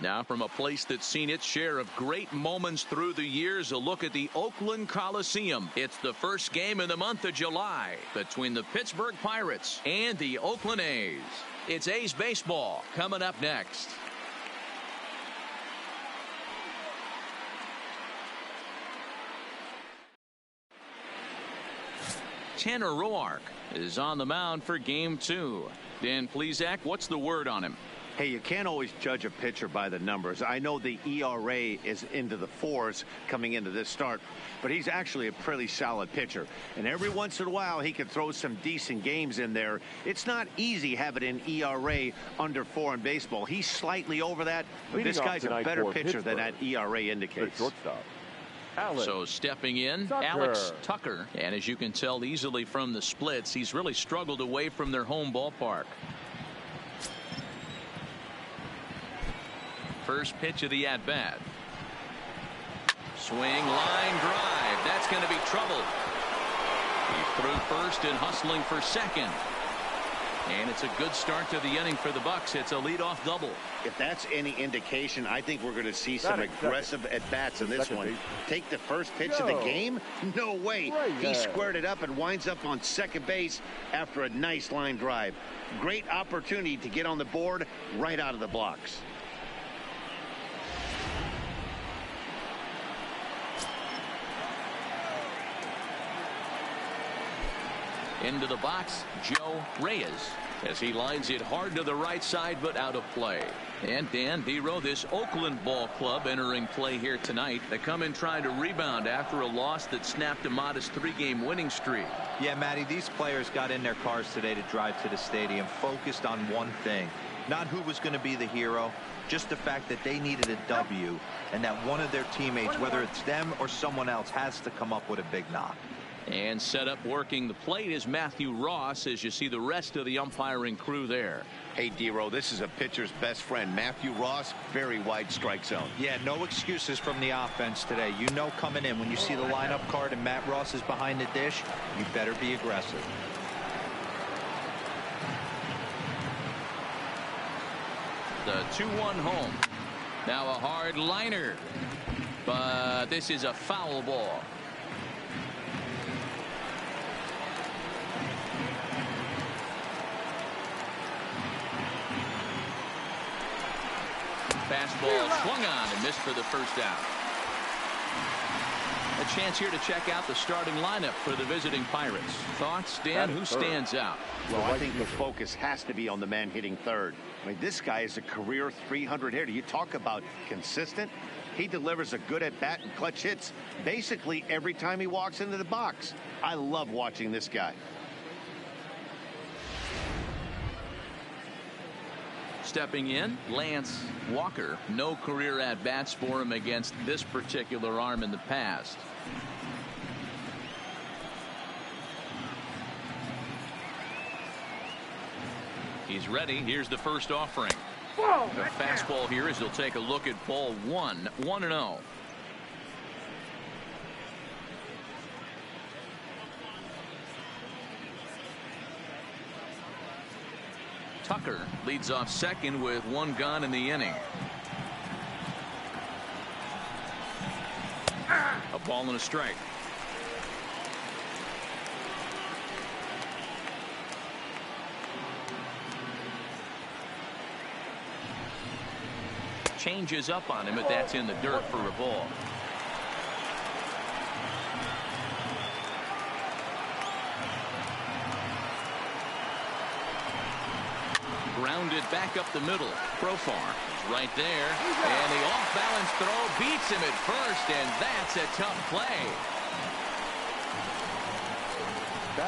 Now from a place that's seen its share of great moments through the years, a look at the Oakland Coliseum. It's the first game in the month of July between the Pittsburgh Pirates and the Oakland A's. It's A's baseball coming up next. Tanner Roark is on the mound for game 2. Dan Plesac, what's the word on him? Hey, you can't always judge a pitcher by the numbers. I know the ERA is into the 4s coming into this start, but he's actually a pretty solid pitcher. And every once in a while, he can throw some decent games in there. It's not easy having an ERA under 4 in baseball. He's slightly over that, but this guy's a better pitcher than that ERA indicates. So stepping in, Alex Tucker. And as you can tell easily from the splits, he's really struggled away from their home ballpark. First pitch of the at-bat. Swing, line drive. That's going to be trouble. He threw first and hustling for second. And it's a good start to the inning for the Bucks. It's a leadoff double. If that's any indication, I think we're going to see some aggressive at-bats in this one. Take the first pitch of the game? No way. He squared it up and winds up on second base after a nice line drive. Great opportunity to get on the board right out of the blocks. Into the box, Joe Reyes, as he lines it hard to the right side, but out of play. And Dan Dero, this Oakland ball club entering play here tonight. They come in trying to rebound after a loss that snapped a modest 3-game winning streak. Yeah, Matty, these players got in their cars today to drive to the stadium, focused on one thing. Not who was going to be the hero, just the fact that they needed a W, and that one of their teammates, whether it's them or someone else, has to come up with a big knock. And set up working the plate is Matthew Ross, as you see the rest of the umpiring crew there. Hey, Dero, this is a pitcher's best friend. Matthew Ross, very wide strike zone. Yeah, no excuses from the offense today. You know coming in, when you see the lineup card and Matt Ross is behind the dish, you better be aggressive. The 2-1 home. Now a hard liner. But this is a foul ball. Fastball swung on and missed for the first out. A chance here to check out the starting lineup for the visiting Pirates. Thoughts, Dan? Who stands out? Well, I think the focus has to be on the man hitting third. I mean, this guy is a career 300 hitter. You talk about consistent. He delivers a good at-bat and clutch hits basically every time he walks into the box. I love watching this guy. Stepping in, Lance Walker. No career at-bats for him against this particular arm in the past. He's ready. Here's the first offering. The fastball here as he'll take a look at ball 1. 1-0. Tucker leads off second with 1 gone in the inning. A ball and a strike. Changes up on him, but that's in the dirt for a ball. Grounded back up the middle. Profar is right there. And the off-balance throw beats him at first, and that's a tough play.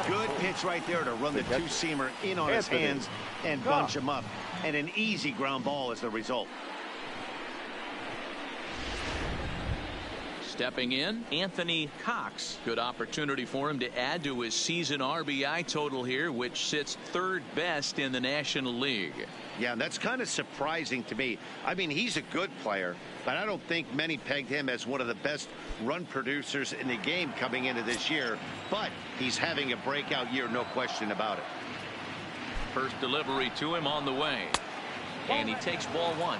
Good pitch right there to run the two-seamer in on his hands and bunch him up. And an easy ground ball as the result. Stepping in, Anthony Cox. Good opportunity for him to add to his season RBI total here, which sits 3rd best in the National League. Yeah, and that's kind of surprising to me. I mean, he's a good player, but I don't think many pegged him as one of the best run producers in the game coming into this year. But he's having a breakout year, no question about it. First delivery to him on the way. And he takes ball 1.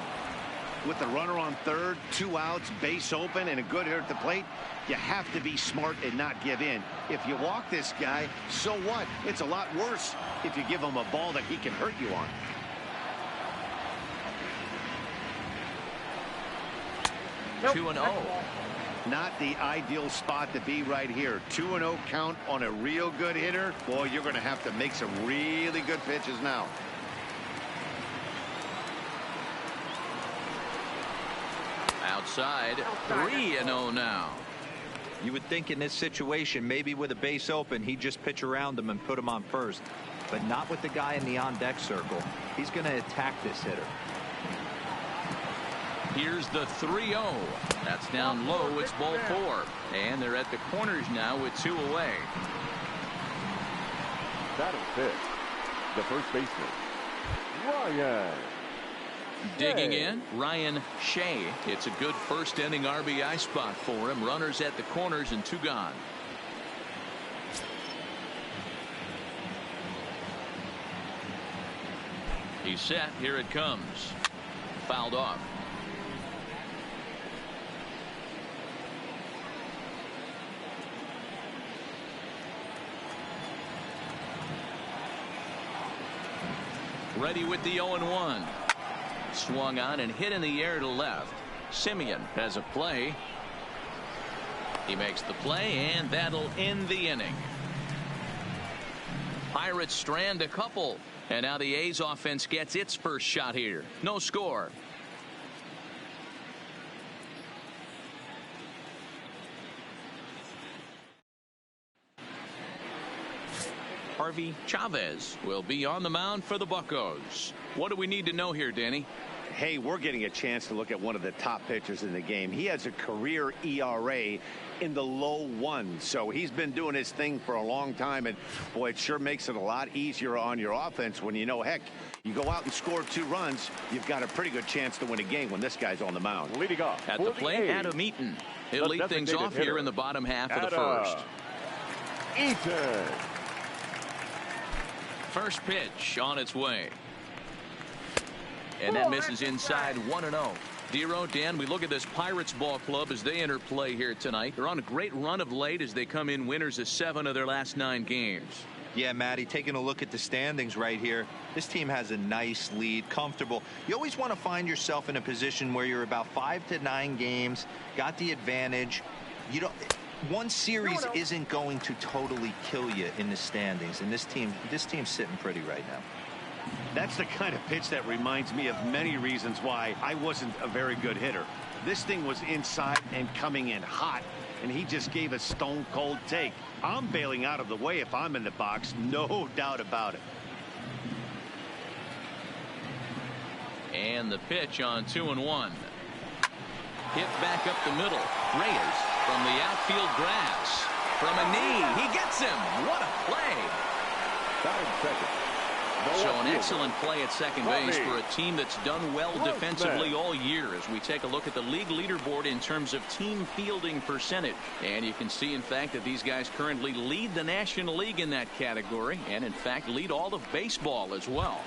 With the runner on third, 2 outs, base open, and a good hitter at the plate, you have to be smart and not give in. If you walk this guy, so what? It's a lot worse if you give him a ball that he can hurt you on. Nope. 2-0. Not the ideal spot to be right here. 2-0 count on a real good hitter. Boy, you're going to have to make some really good pitches now. Outside, 3-0 now. You would think in this situation, maybe with a base open, he'd just pitch around him and put him on first. But not with the guy in the on-deck circle. He's going to attack this hitter. Here's the 3-0. That's down low. It's ball 4. And they're at the corners now with 2 away. Batting fifth, the first baseman, Ryan. Digging in, Ryan Shea. It's a good first inning RBI spot for him. Runners at the corners and 2 gone. He's set. Here it comes. Fouled off. Ready with the 0-1. Swung on and hit in the air to left. Simeon has a play. He makes the play, and that'll end the inning. Pirates strand a couple, and now the A's offense gets its first shot here. No score. Harvey Chavez will be on the mound for the Buccos. What do we need to know here, Danny? Hey, we're getting a chance to look at one of the top pitchers in the game. He has a career ERA in the low 1s, so he's been doing his thing for a long time, and boy, it sure makes it a lot easier on your offense when you know, heck, you go out and score 2 runs, you've got a pretty good chance to win a game when this guy's on the mound. Leading off at the plate, Adam Eaton. He'll lead things off here in the bottom half of the first. Eaton. First pitch on its way. And that misses inside. 1-0. Dero, Dan, we look at this Pirates ball club as they enter play here tonight. They're on a great run of late as they come in winners of 7 of their last 9 games. Yeah, Matty, taking a look at the standings right here, this team has a nice lead, comfortable. You always want to find yourself in a position where you're about 5 to 9 games, got the advantage. You don't. One series isn't going to totally kill you in the standings, and this team's sitting pretty right now. That's the kind of pitch that reminds me of many reasons why I wasn't a very good hitter. This thing was inside and coming in hot, and he just gave a stone cold take. I'm bailing out of the way if I'm in the box, no doubt about it. And the pitch on 2-1. Hit back up the middle. Reyes from the outfield grass. From a knee. He gets him. What a play. So an excellent play at second base for a team that's done well defensively all year as we take a look at the league leaderboard in terms of team fielding percentage. And you can see, in fact, that these guys currently lead the National League in that category and, in fact, lead all of baseball as well.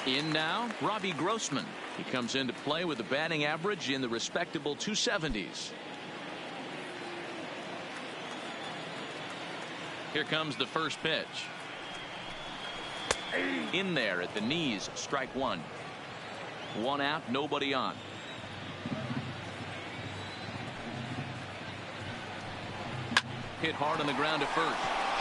In now, Robbie Grossman. He comes into play with a batting average in the respectable 270s. Here comes the first pitch. In there at the knees, strike 1. 1 out, nobody on. Hit hard on the ground to first.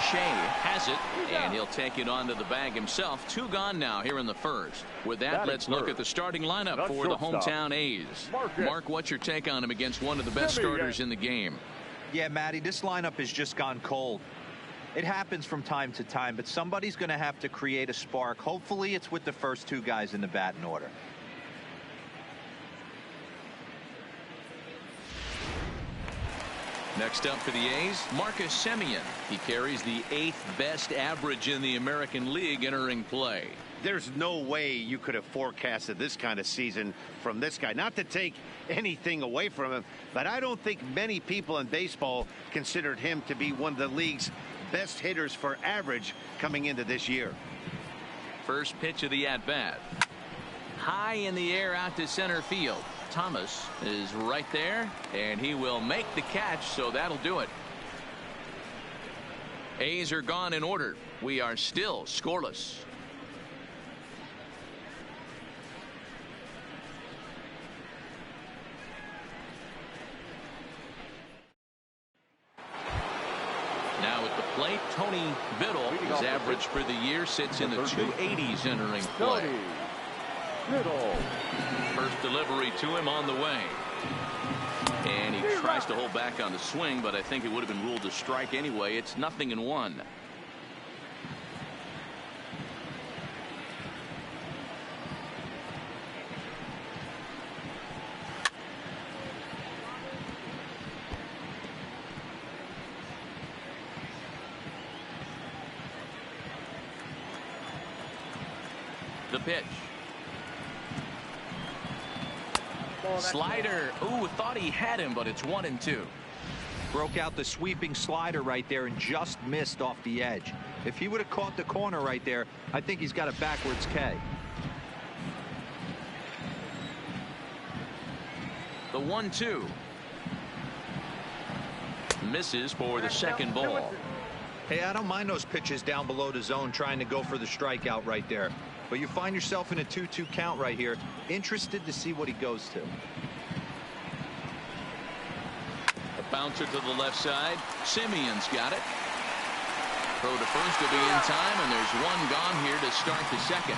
Shea has it, and he'll take it onto the bag himself. 2 gone now here in the first. With that, let's look at the starting lineup for the hometown A's. Mark, what's your take on him against one of the best starters in the game? Yeah, Matty, this lineup has just gone cold. It happens from time to time, but somebody's going to have to create a spark. Hopefully it's with the first 2 guys in the batting order. Next up for the A's, Marcus Semien. He carries the 8th best average in the American League entering play. There's no way you could have forecasted this kind of season from this guy. Not to take anything away from him, but I don't think many people in baseball considered him to be one of the league's best hitters for average coming into this year. First pitch of the at-bat. high in the air out to center field. Thomas is right there, and he will make the catch, so that'll do it. A's are gone in order. We are still scoreless. Now at the plate, Tony Biddle. His average for the year sits in the 280s entering play. Biddle. First delivery to him on the way. And he tries to hold back on the swing, but I think it would have been ruled a strike anyway. It's 0-1. The pitch. Slider. Ooh, thought he had him, but it's 1-2. Broke out the sweeping slider right there and just missed off the edge. If he would have caught the corner right there, I think he's got a backwards K. The 1-2. Misses for the second ball. Hey, I don't mind those pitches down below the zone trying to go for the strikeout right there. But you find yourself in a 2-2 count right here. Interested to see what he goes to. A bouncer to the left side. Simeon's got it. Throw to first will be in time, and there's one gone here to start the second.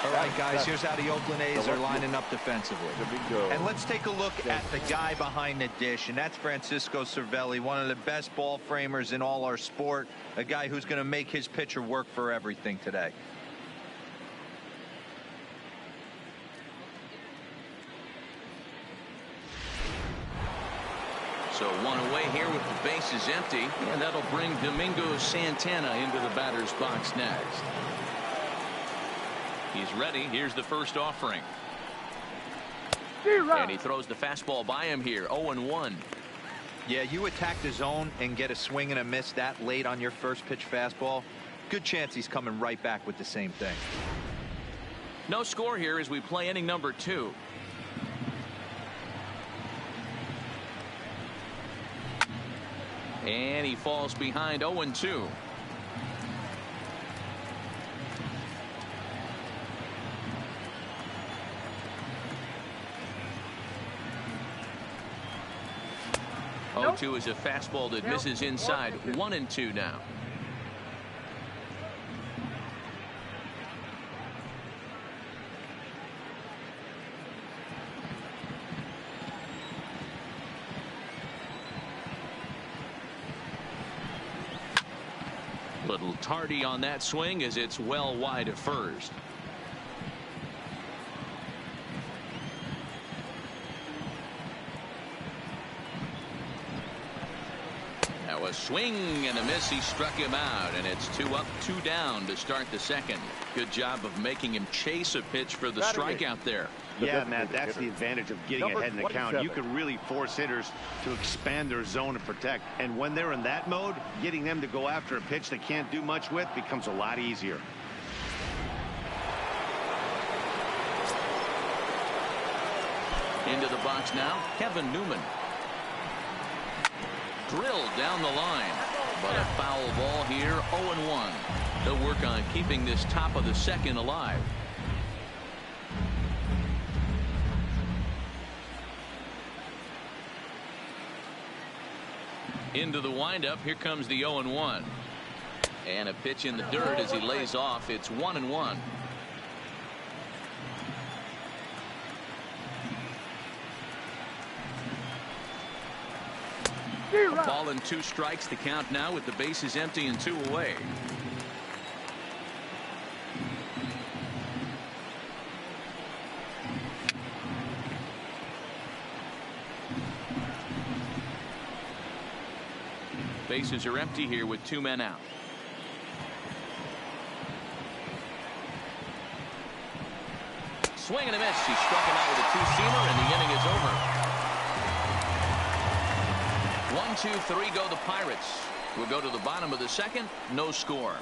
All right, guys, here's how the Oakland A's are lining up defensively. And let's take a look at the guy behind the dish, and that's Francisco Cervelli, one of the best ball framers in all our sport, a guy who's going to make his pitcher work for everything today. So one away here with the bases empty, and that'll bring Domingo Santana into the batter's box next. He's ready. Here's the first offering. And he throws the fastball by him here. 0-1. Yeah, you attack the zone and get a swing and a miss that late on your first pitch fastball. Good chance he's coming right back with the same thing. No score here as we play inning number 2. And he falls behind 0-2. Nope. 0-2 is a fastball that misses inside. 1-2 now. Little tardy on that swing as it's well wide of first. Now a swing and a miss. He struck him out, and it's 2 up, 2 down to start the second. Good job of making him chase a pitch for the strikeout there. Yeah, Matt, that's the advantage of getting ahead in the count. You can really force hitters to expand their zone and protect. And when they're in that mode, getting them to go after a pitch they can't do much with becomes a lot easier. Into the box now, Kevin Newman. Drilled down the line, but a foul ball here. 0-1. They'll work on keeping this top of the second alive. Into the windup. Here comes the 0-1. And a pitch in the dirt as he lays off. It's 1-1. A ball and 2 strikes. The count now with the bases empty and 2 away. Bases are empty here with 2 men out. Swing and a miss. He struck him out with a 2-seamer, and the inning is over. 1, 2, 3 go the Pirates. We'll go to the bottom of the second. No score.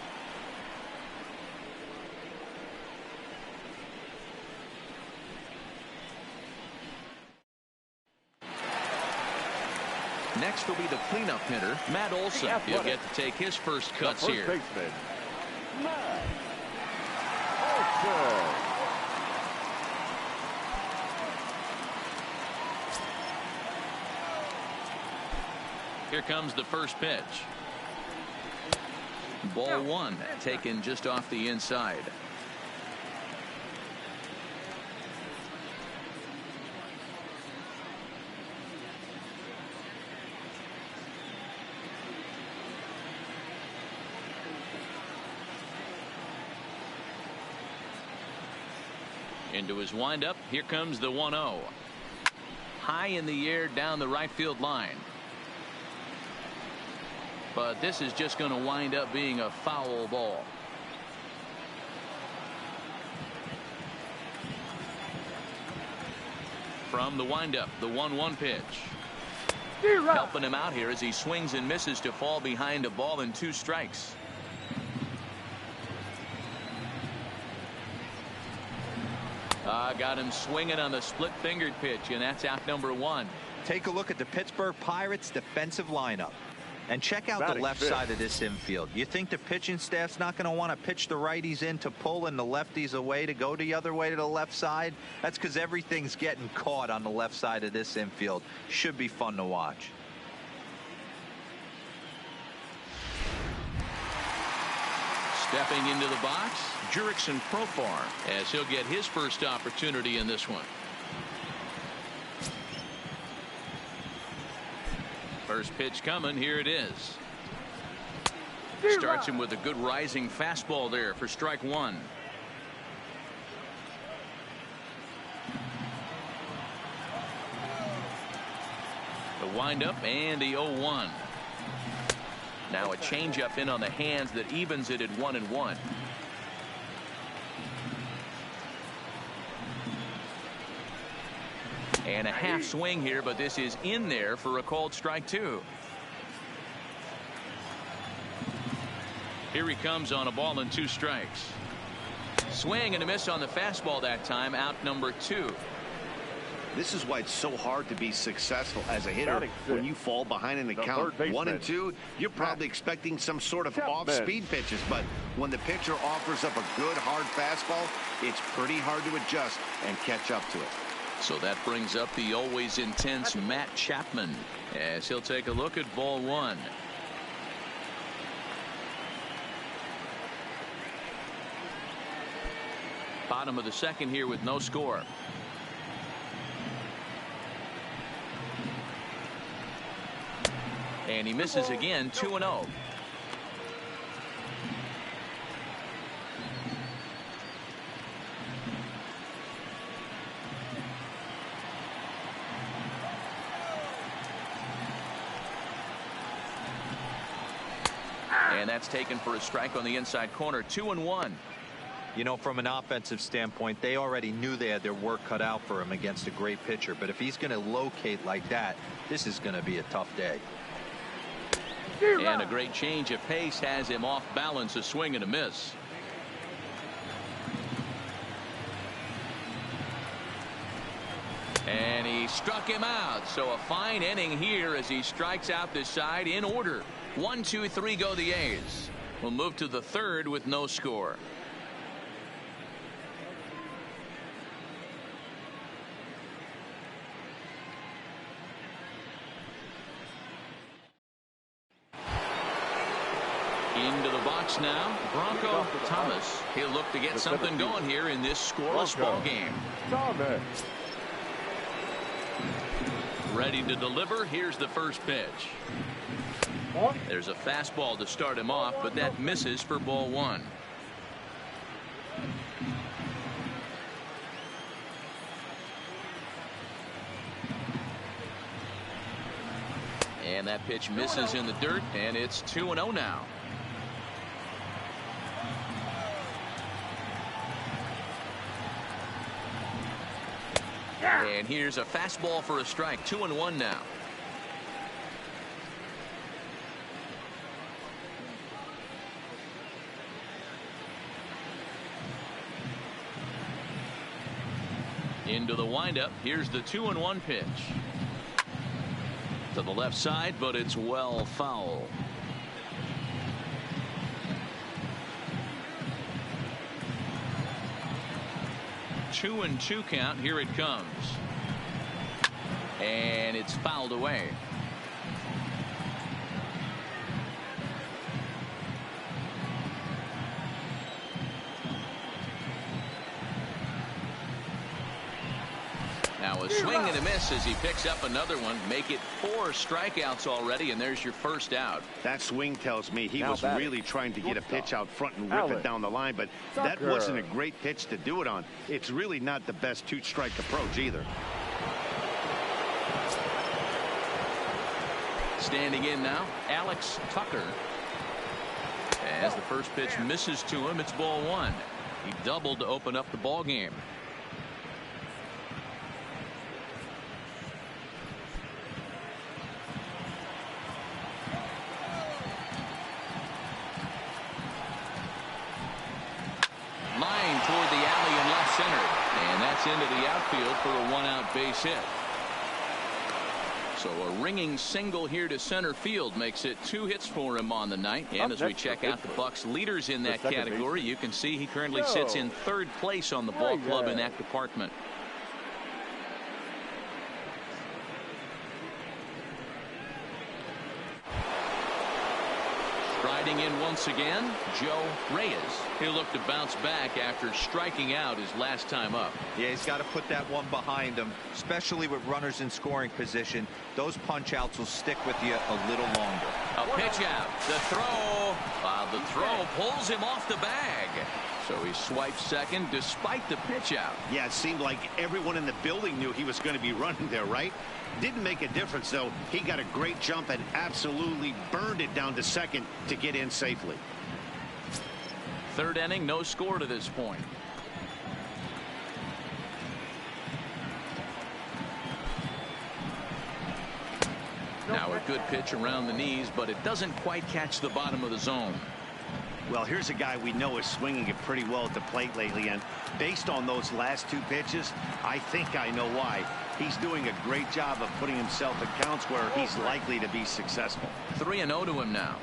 Next will be the cleanup hitter, Matt Olson. He'll get to take his first cuts here. Baseman, Matt Olson. Here comes the first pitch. Ball one, taken just off the inside. Into his windup. Here comes the 1-0. High in the air down the right field line. But this is just going to wind up being a foul ball. From the windup, the 1-1 pitch. Helping him out here as he swings and misses to fall behind a ball and 2 strikes. Got him swinging on the split-fingered pitch, and that's out number 1. Take a look at the Pittsburgh Pirates defensive lineup. And check out the left side of this infield. You think the pitching staff's not going to want to pitch the righties in to pull and the lefties away to go the other way to the left side? That's because everything's getting caught on the left side of this infield. Should be fun to watch. Stepping into the box, Jurickson Profar, as he'll get his first opportunity in this one. First pitch coming. Here it is. Starts him with a good rising fastball there for strike 1. The windup and the 0-1. Now a changeup in on the hands that evens it at 1-1. And a half swing here, but this is in there for a called strike 2. Here he comes on a ball and 2 strikes. Swing and a miss on the fastball that time, out number 2. This is why it's so hard to be successful as a hitter when you fall behind in the count 1-2. You're probably expecting some sort of off-speed pitches, but when the pitcher offers up a good hard fastball, it's pretty hard to adjust and catch up to it. So that brings up the always intense Matt Chapman as he'll take a look at ball 1. Bottom of the second here with no score. And he misses again, 2-0. And that's taken for a strike on the inside corner. 2-1. You know, from an offensive standpoint, they already knew they had their work cut out for him against a great pitcher. But if he's going to locate like that, this is going to be a tough day. And a great change of pace has him off balance, a swing and a miss. And he struck him out. So a fine inning here as he strikes out this side in order. 1, 2, 3 go the A's. We'll move to the third with no score. Into the box now, Bronco Thomas. He'll look to get something going here in this scoreless ball game. Ready to deliver. Here's the first pitch. There's a fastball to start him off, but that misses for ball 1. And that pitch misses in the dirt, and it's 2-0 now. And here's a fastball for a strike. 2-1 now. Into the windup. Here's the 2-1 pitch. To the left side, but it's well foul. Two and two count. Here it comes. And it's fouled away. Now a swing and a miss as he picks up another one. Make it 4 strikeouts already, and there's your first out. That swing tells me he was really trying to get a pitch out front and rip it down the line, but that wasn't a great pitch to do it on. It's really not the best 2-strike approach either. Standing in now, Alex Tucker. As the first pitch misses to him, it's ball 1. He doubled to open up the ball game. Line toward the alley and left center, and that's into the outfield for a 1-out base hit. So a ringing single here to center field makes it 2 hits for him on the night. And as we check out the Bucs leaders in that category, you can see he currently sits in 3rd place on the ball club in that department. Striding in once again, Joe Reyes. He'll look to bounce back after striking out his last time up. Yeah, he's got to put that one behind him, especially with runners in scoring position. Those punch outs will stick with you a little longer. A pitch out. The throw. The throw pulls him off the bag. So he swipes second despite the pitch out. Yeah, it seemed like everyone in the building knew he was going to be running there, right? Didn't make a difference, though. He got a great jump and absolutely burned it down to second to get in safely. 3rd inning, no score to this point. Now a good pitch around the knees, but it doesn't quite catch the bottom of the zone. Well, here's a guy we know is swinging it pretty well at the plate lately, and based on those last 2 pitches, I think I know why. He's doing a great job of putting himself in counts where he's likely to be successful. 3-0 to him now.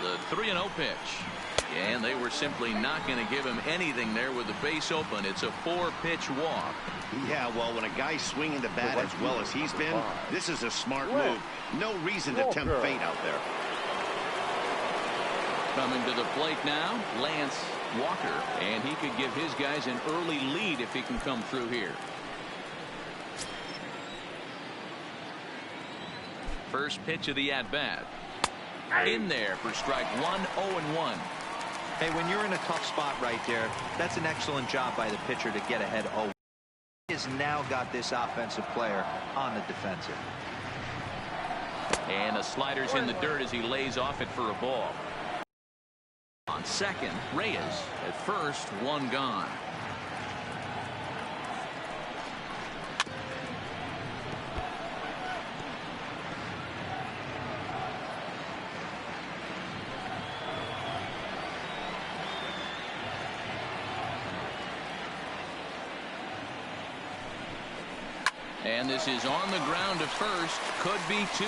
The 3-0 pitch. And they were simply not going to give him anything there with the base open. It's a 4-pitch walk. Yeah, well, when a guy's swinging the bat as well as he's been, this is a smart move. No reason to tempt fate out there. Coming to the plate now, Lance Walker. And he could give his guys an early lead if he can come through here. First pitch of the at-bat. In there for strike 1, 0-1. Hey, when you're in a tough spot right there, that's an excellent job by the pitcher to get ahead 0. He has now got this offensive player on the defensive. And the slider's in the dirt as he lays off it for a ball. On second, Reyes. At first, 1 gone. And this is on the ground to first. Could be 2.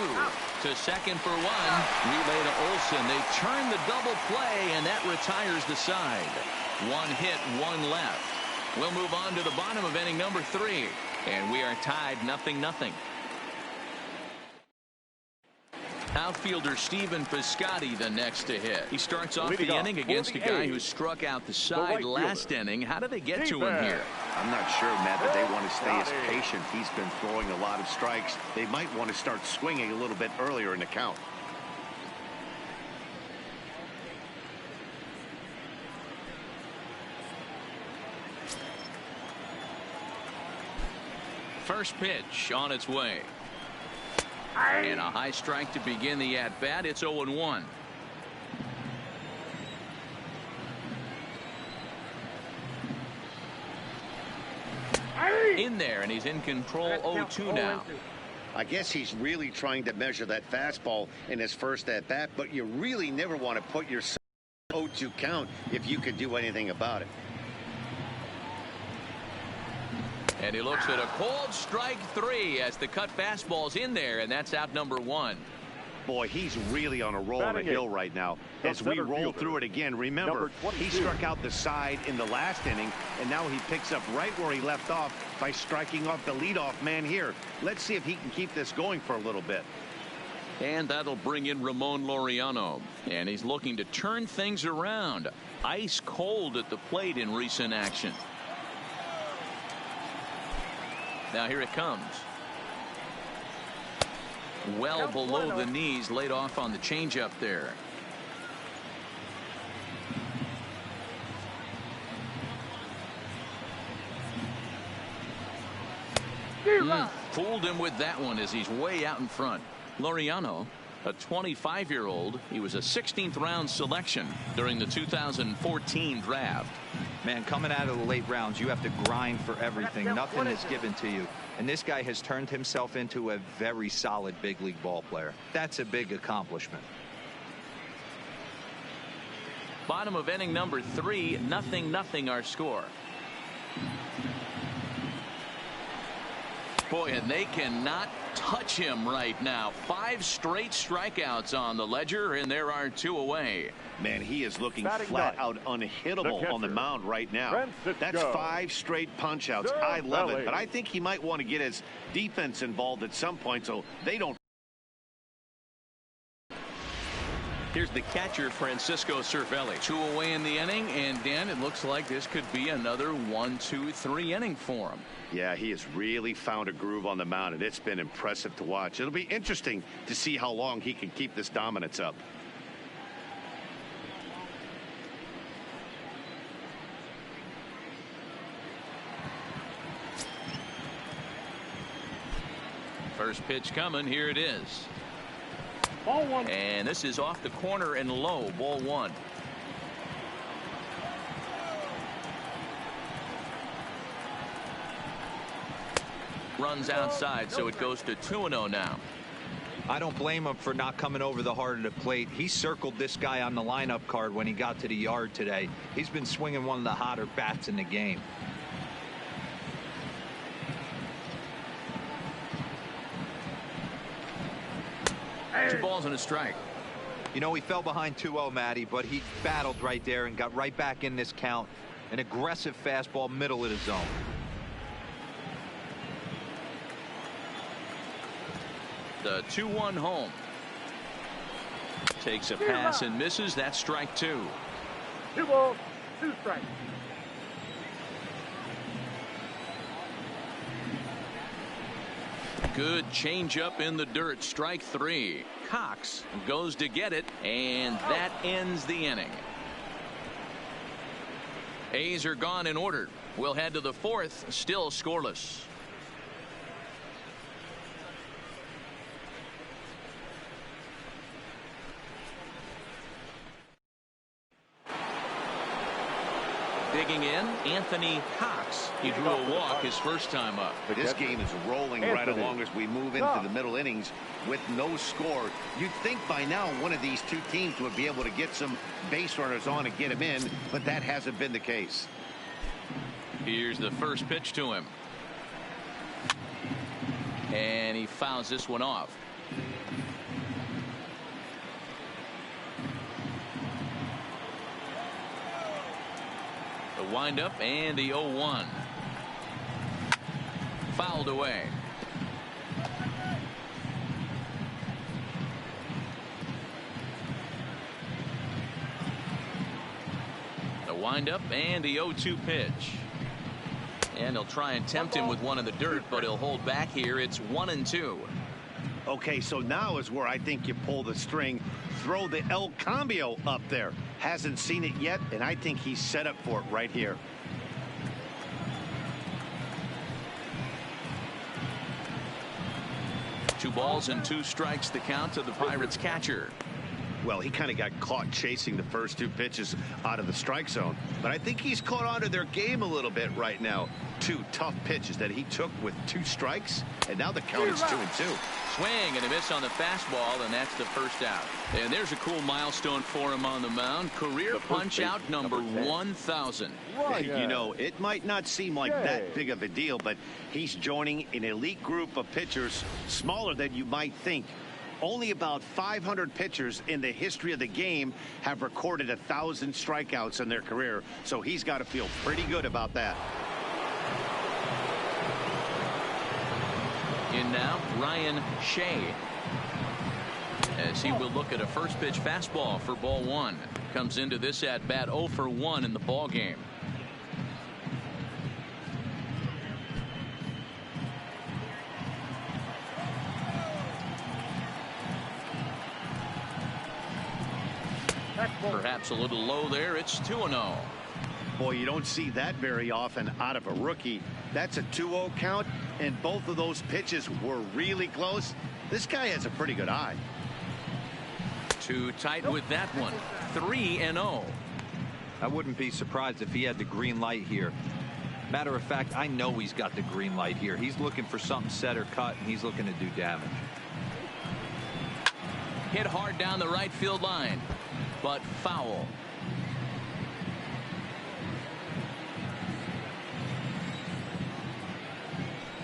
To second for 1. Relay to Olsen. They turn the double play, and that retires the side. 1 hit, 1 left. We'll move on to the bottom of inning number 3. And we are tied 0-0. Outfielder Stephen Piscotty the next to hit. He starts off the inning against a guy who struck out the side last inning. How do they get to him here? I'm not sure, Matt, but they want to stay as patient. He's been throwing a lot of strikes. They might want to start swinging a little bit earlier in the count. First pitch on its way. And a high strike to begin the at-bat. It's 0-1. in there, and he's in control 0-2 now. I guess he's really trying to measure that fastball in his first at bat, but you really never want to put yourself 0-2 count if you could do anything about it. And he looks at a cold strike 3 as the cut fastball's in there, and that's out number 1. Boy, he's really on a roll on the hill right now. As we roll through it again, remember, he struck out the side in the last inning, and now he picks up right where he left off by striking off the leadoff man here. Let's see if he can keep this going for a little bit. And that'll bring in Ramon Laureano, and he's looking to turn things around. Ice cold at the plate in recent action. Now here it comes. Well below the knees, laid off on the changeup there. Fooled him with that one as he's way out in front. Laureano, a 25-year-old, he was a 16th round selection during the 2014 draft. Man, coming out of the late rounds, you have to grind for everything. Nothing is given to you. And this guy has turned himself into a very solid big league ball player. That's a big accomplishment. Bottom of inning number 3, 0-0 our score. Boy, and they cannot touch him right now. 5 straight strikeouts on the ledger, and there are 2 away. Man, he is looking flat out unhittable on the mound right now. That's 5 straight punch outs. I love it, but I think he might want to get his defense involved at some point so they don't. Here's the catcher, Francisco Cervelli. 2 away in the inning, and Dan, it looks like this could be another 1-2-3 inning for him. Yeah, he has really found a groove on the mound, and it's been impressive to watch. It'll be interesting to see how long he can keep this dominance up. First pitch coming. Here it is. Ball 1. And this is off the corner and low. Ball 1. Runs outside, so it goes to 2-0 now. I don't blame him for not coming over the heart of the plate. He circled this guy on the lineup card when he got to the yard today. He's been swinging one of the hotter bats in the game. Two balls and a strike. You know, he fell behind 2-0, Matty, but he battled right there and got right back in this count. An aggressive fastball, middle of the zone. The 2-1 home. Takes a pass and misses. That's strike 2. 2 balls, 2 strikes. Good changeup in the dirt. Strike 3. Cox goes to get it, and that ends the inning. A's are gone in order. We'll head to the 4th, still scoreless. Digging in, Anthony Cox. He drew a walk his first time up. But this game is rolling right along as we move into the middle innings with no score. You'd think by now one of these 2 teams would be able to get some base runners on and get him in, but that hasn't been the case. Here's the first pitch to him. And he fouls this one off. The windup and the 0-1. Fouled away. The windup and the 0-2 pitch. And he'll try and tempt him with one in the dirt, but he'll hold back here. It's 1-2. Okay, so now is where I think you pull the string. Throw the El Cambio up there. Hasn't seen it yet, and I think he's set up for it right here. Two balls and 2 strikes, the count to the Pirates catcher. Well, he kind of got caught chasing the first 2 pitches out of the strike zone. But I think he's caught on to their game a little bit right now. 2 tough pitches that he took with 2 strikes. And now the count is 2-2. Swing and a miss on the fastball, and that's the first out. And there's a cool milestone for him on the mound. Career punch out number 1,000. You know, it might not seem like that big of a deal, but he's joining an elite group of pitchers smaller than you might think. Only about 500 pitchers in the history of the game have recorded 1,000 strikeouts in their career, so he's got to feel pretty good about that. In now, Ryan Shea, as he will look at a first pitch fastball for ball 1. Comes into this at bat 0 for 1 in the ball game. Perhaps a little low there. It's 2-0. Boy, you don't see that very often out of a rookie. That's a 2-0 count, and both of those pitches were really close. This guy has a pretty good eye. Too tight with that one. 3-0. I wouldn't be surprised if he had the green light here. Matter of fact, I know he's got the green light here. He's looking for something set or cut, and he's looking to do damage. Hit hard down the right field line, but foul.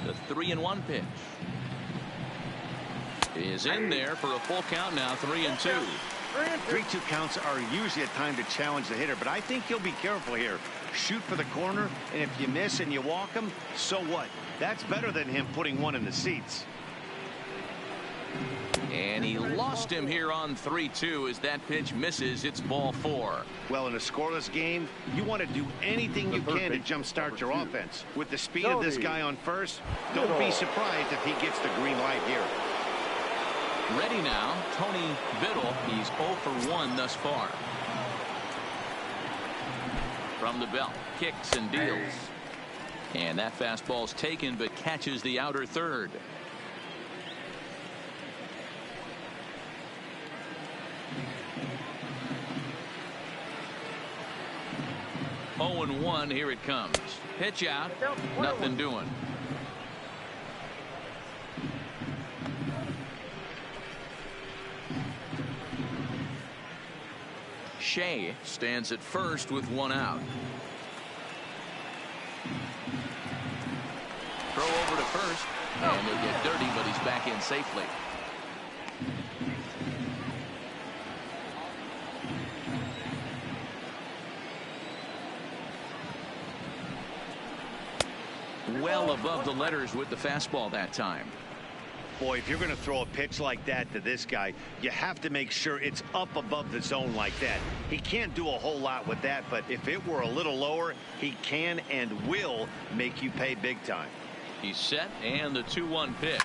The 3-1 pitch is in there for a full count now. 3-2. 3-2 counts are usually a time to challenge the hitter, but I think he'll be careful here. Shoot for the corner, and if you miss and you walk him, so what? That's better than him putting one in the seats. And he lost him here on 3-2 as that pitch misses. It's ball 4. Well, in a scoreless game, you want to do anything you can to jumpstart your offense. With the speed of this guy on first, don't be surprised if he gets the green light here. Ready now, Tony Biddle. He's 0 for 1 thus far. From the belt, kicks and deals. And that fastball's taken, but catches the outer third. Oh and 1, here it comes. Pitch out, nothing doing. Shea stands at first with 1 out. Throw over to first, and he'll get dirty, but he's back in safely. Well above the letters with the fastball that time. Boy, if you're going to throw a pitch like that to this guy, you have to make sure it's up above the zone like that. He can't do a whole lot with that, but if it were a little lower, he can and will make you pay big time. He's set, and the 2-1 pitch.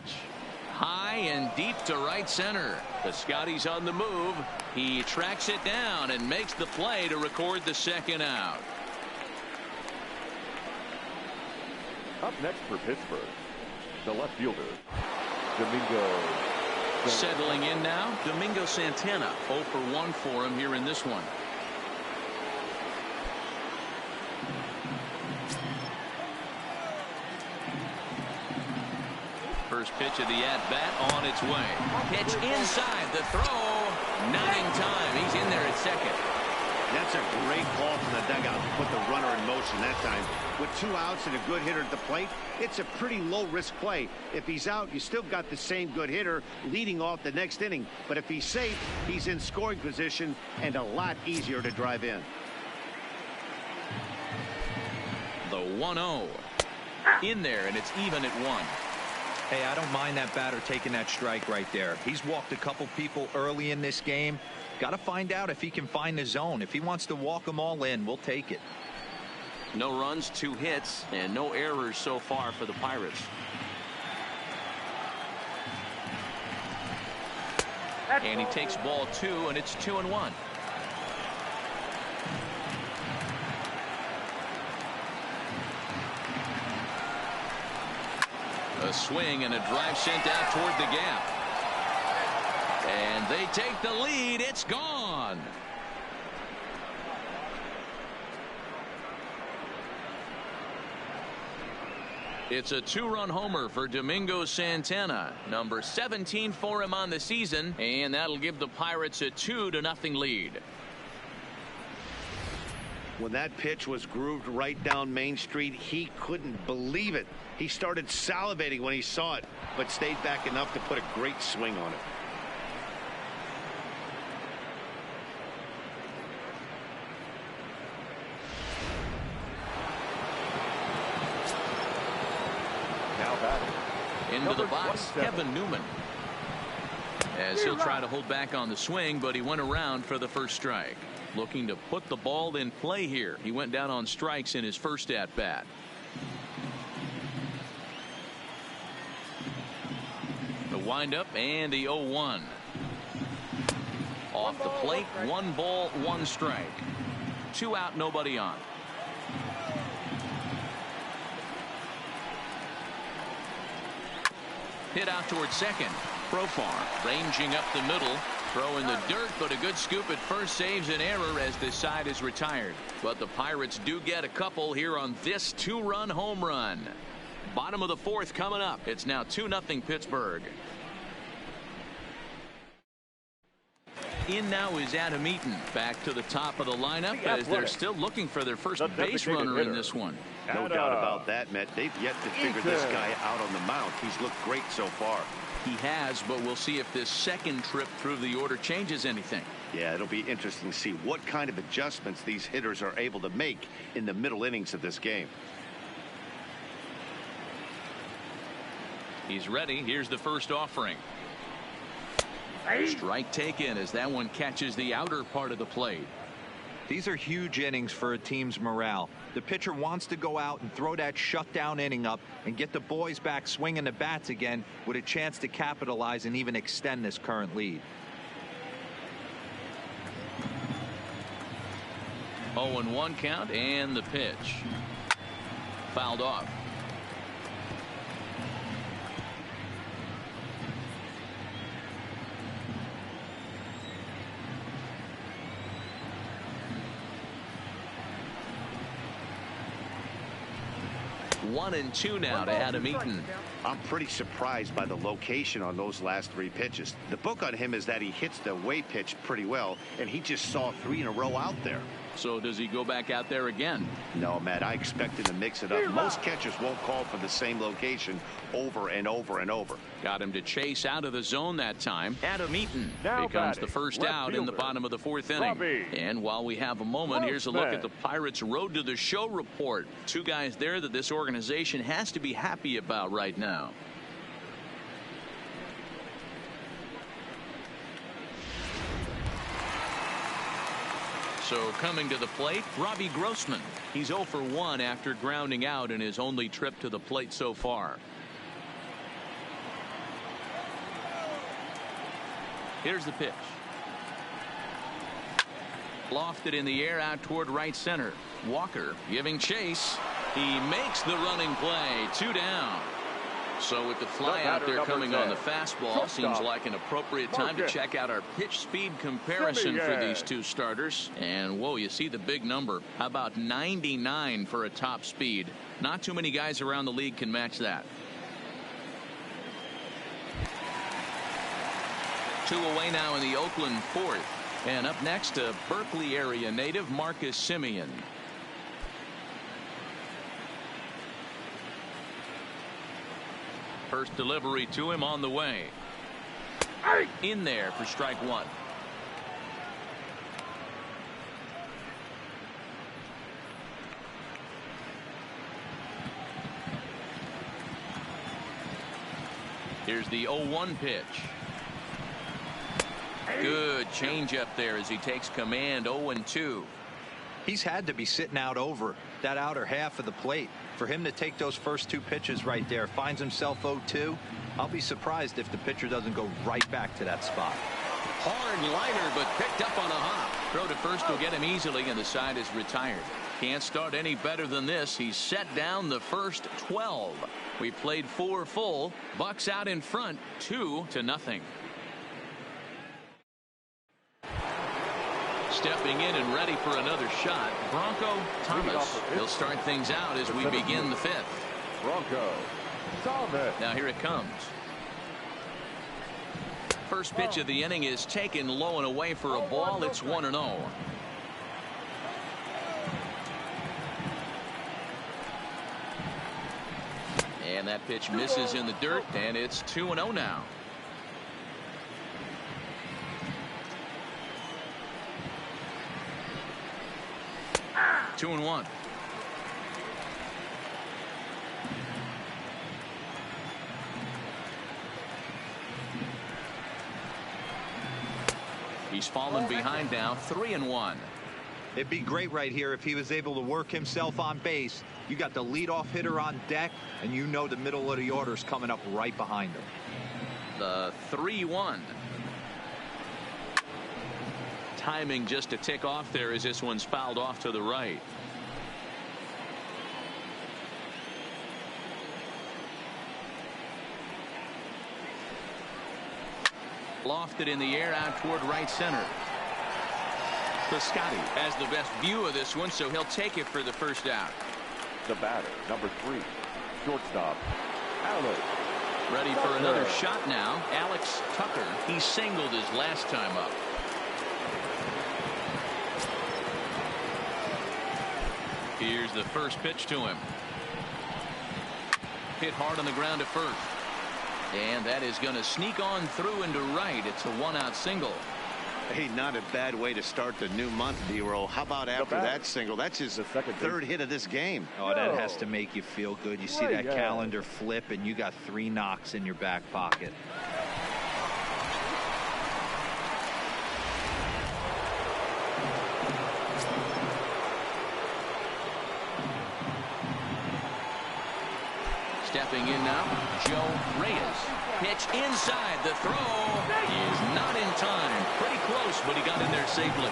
High and deep to right center. The Scotty's on the move. He tracks it down and makes the play to record the second out. Up next for Pittsburgh, the left fielder, Domingo. Settling in now, Domingo Santana. 0 for 1 for him here in this one. First pitch of the at-bat on its way. Pitch inside, the throw. Not in time. He's in there at second. That's a great call from the dugout to put the runner in motion that time. With 2 outs and a good hitter at the plate, it's a pretty low-risk play. If he's out, you still got the same good hitter leading off the next inning. But if he's safe, he's in scoring position and a lot easier to drive in. The 1-0. In there, and it's even at 1. Hey, I don't mind that batter taking that strike right there. He's walked a couple people early in this game. Got to find out if he can find the zone. If he wants to walk them all in, we'll take it. No runs, 2 hits, and no errors so far for the Pirates. And he takes ball 2, and it's 2-1. A swing and a drive sent out toward the gap. And they take the lead. It's gone. It's a two-run homer for Domingo Santana, number 17 for him on the season, and that'll give the Pirates a 2-0 lead. When that pitch was grooved right down Main Street, he couldn't believe it. He started salivating when he saw it, but stayed back enough to put a great swing on it. Into the box, Kevin Newman. As he'll try to hold back on the swing, but he went around for the first strike. Looking to put the ball in play here. He went down on strikes in his first at bat. The windup and the 0-1. Off the plate, 1 ball, 1 strike. 2 out, nobody on. Hit out towards second. Profar ranging up the middle. Throw in the dirt, but a good scoop at first saves an error as this side is retired. But the Pirates do get a couple here on this 2-run home run. Bottom of the 4th coming up. It's now 2-0 Pittsburgh. In now is Adam Eaton, back to the top of the lineup as they're still looking for their first base runner in this one. No doubt about that, Matt. They've yet to figure this guy out on the mound. He's looked great so far. He has, but we'll see if this second trip through the order changes anything. Yeah, it'll be interesting to see what kind of adjustments these hitters are able to make in the middle innings of this game. He's ready. Here's the first offering. Strike taken as that one catches the outer part of the plate. These are huge innings for a team's morale. The pitcher wants to go out and throw that shutdown inning up and get the boys back swinging the bats again with a chance to capitalize and even extend this current lead. 0-1 count and the pitch. Fouled off. One and two now to Adam Eaton. I'm pretty surprised by the location on those last 3 pitches. The book on him is that he hits the away pitch pretty well, and he just saw 3 in a row out there. So does he go back out there again? No, Matt, I expect him to mix it up. Most catchers won't call for the same location over and over and over. Got him to chase out of the zone that time. Adam Eaton Now becomes batting, the first left out in the fielder, bottom of the 4th inning. Robbie. And while we have a moment, here's a look at the Pirates' road to the show report. 2 guys there that this organization has to be happy about right now. So coming to the plate, Robbie Grossman. He's 0 for 1 after grounding out in his only trip to the plate so far. Here's the pitch. Lofted in the air out toward right center. Walker giving chase. He makes the running play. 2 down. So with the fly out there coming on the fastball, seems like an appropriate time to check out our pitch speed comparison for these 2 starters. And whoa, you see the big number. How about 99 for a top speed? Not too many guys around the league can match that. 2 away now in the Oakland 4th. And up next, a Berkeley area native, Marcus Semien. First delivery to him on the way. In there for strike 1. Here's the 0-1 pitch. Good changeup there as he takes command. 0-2. He's had to be sitting out over that outer half of the plate. For him to take those first 2 pitches right there, finds himself 0-2. I'll be surprised if the pitcher doesn't go right back to that spot. Hard liner, but picked up on a hop. Throw to first will get him easily, and the side is retired. Can't start any better than this. He's set down the first 12. We played 4 full. Bucks out in front, 2-0. Stepping in and ready for another shot, Bronco Thomas. He'll start things out as we begin the fifth. Bronco Thomas. Now here it comes. First pitch of the inning is taken low and away for a ball. It's 1-0. And that pitch misses in the dirt, and it's 2-0 now. Two and one. He's fallen behind now, 3-1. It'd be great right here if he was able to work himself on base. You got the leadoff hitter on deck, and you know the middle of the order's coming up right behind him. The 3-1. Timing just a tick off there as this one's fouled off to the right. Lofted in the air out toward right center. Piscotti has the best view of this one, so he'll take it for the first out. The batter, number 3, shortstop, Alex. Ready for another shot now. Alex Tucker. He singled his last time up. Here's the first pitch to him. Hit hard on the ground at first. And that is going to sneak on through into right. It's a one-out single. Hey, not a bad way to start the new month, D-Roll. How about after that single? That's his third hit of this game. Oh, that has to make you feel good. You see that calendar flip, and you got 3 knocks in your back pocket. Stepping in now, Joe Reyes. Pitch inside. The throw is not in time. Pretty close, but he got in there safely.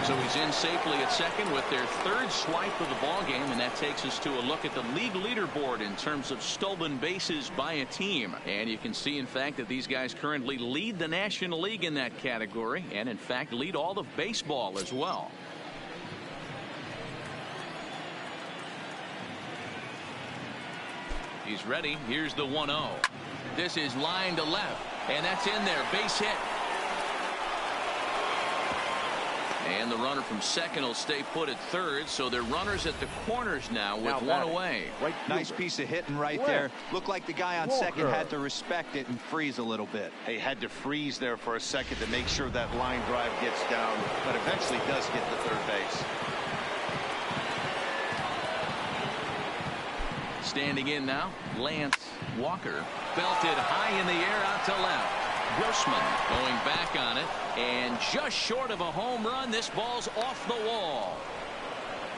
So he's in safely at second with their third swipe of the ball game, and that takes us to a look at the league leaderboard in terms of stolen bases by a team. And you can see, in fact, that these guys currently lead the National League in that category, and in fact lead all of baseball as well. He's ready. Here's the 1-0. This is line to left, and that's in there. Base hit. And the runner from second will stay put at third, so they're runners at the corners now with one away. Nice piece of hitting right there. Looked like the guy on second had to respect it and freeze a little bit. He had to freeze there for a second to make sure that line drive gets down, but eventually does get to third base. Standing in now, Lance Walker. Belted high in the air out to left. Grossman going back on it, and just short of a home run. This ball's off the wall,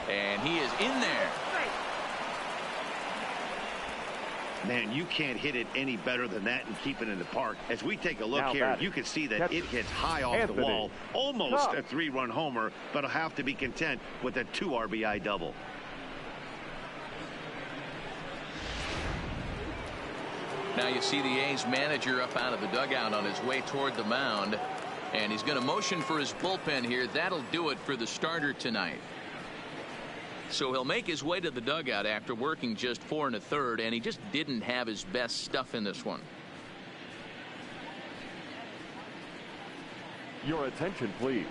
and he is in there. Man, you can't hit it any better than that and keep it in the park. As we take a look here, you can see that it hits high off the wall. Almost a 3-run homer, but he'll have to be content with a 2 RBI double. Now you see the A's manager up out of the dugout on his way toward the mound, and he's going to motion for his bullpen here. That'll do it for the starter tonight. So he'll make his way to the dugout after working just 4 1/3, and he just didn't have his best stuff in this one. Your attention, please.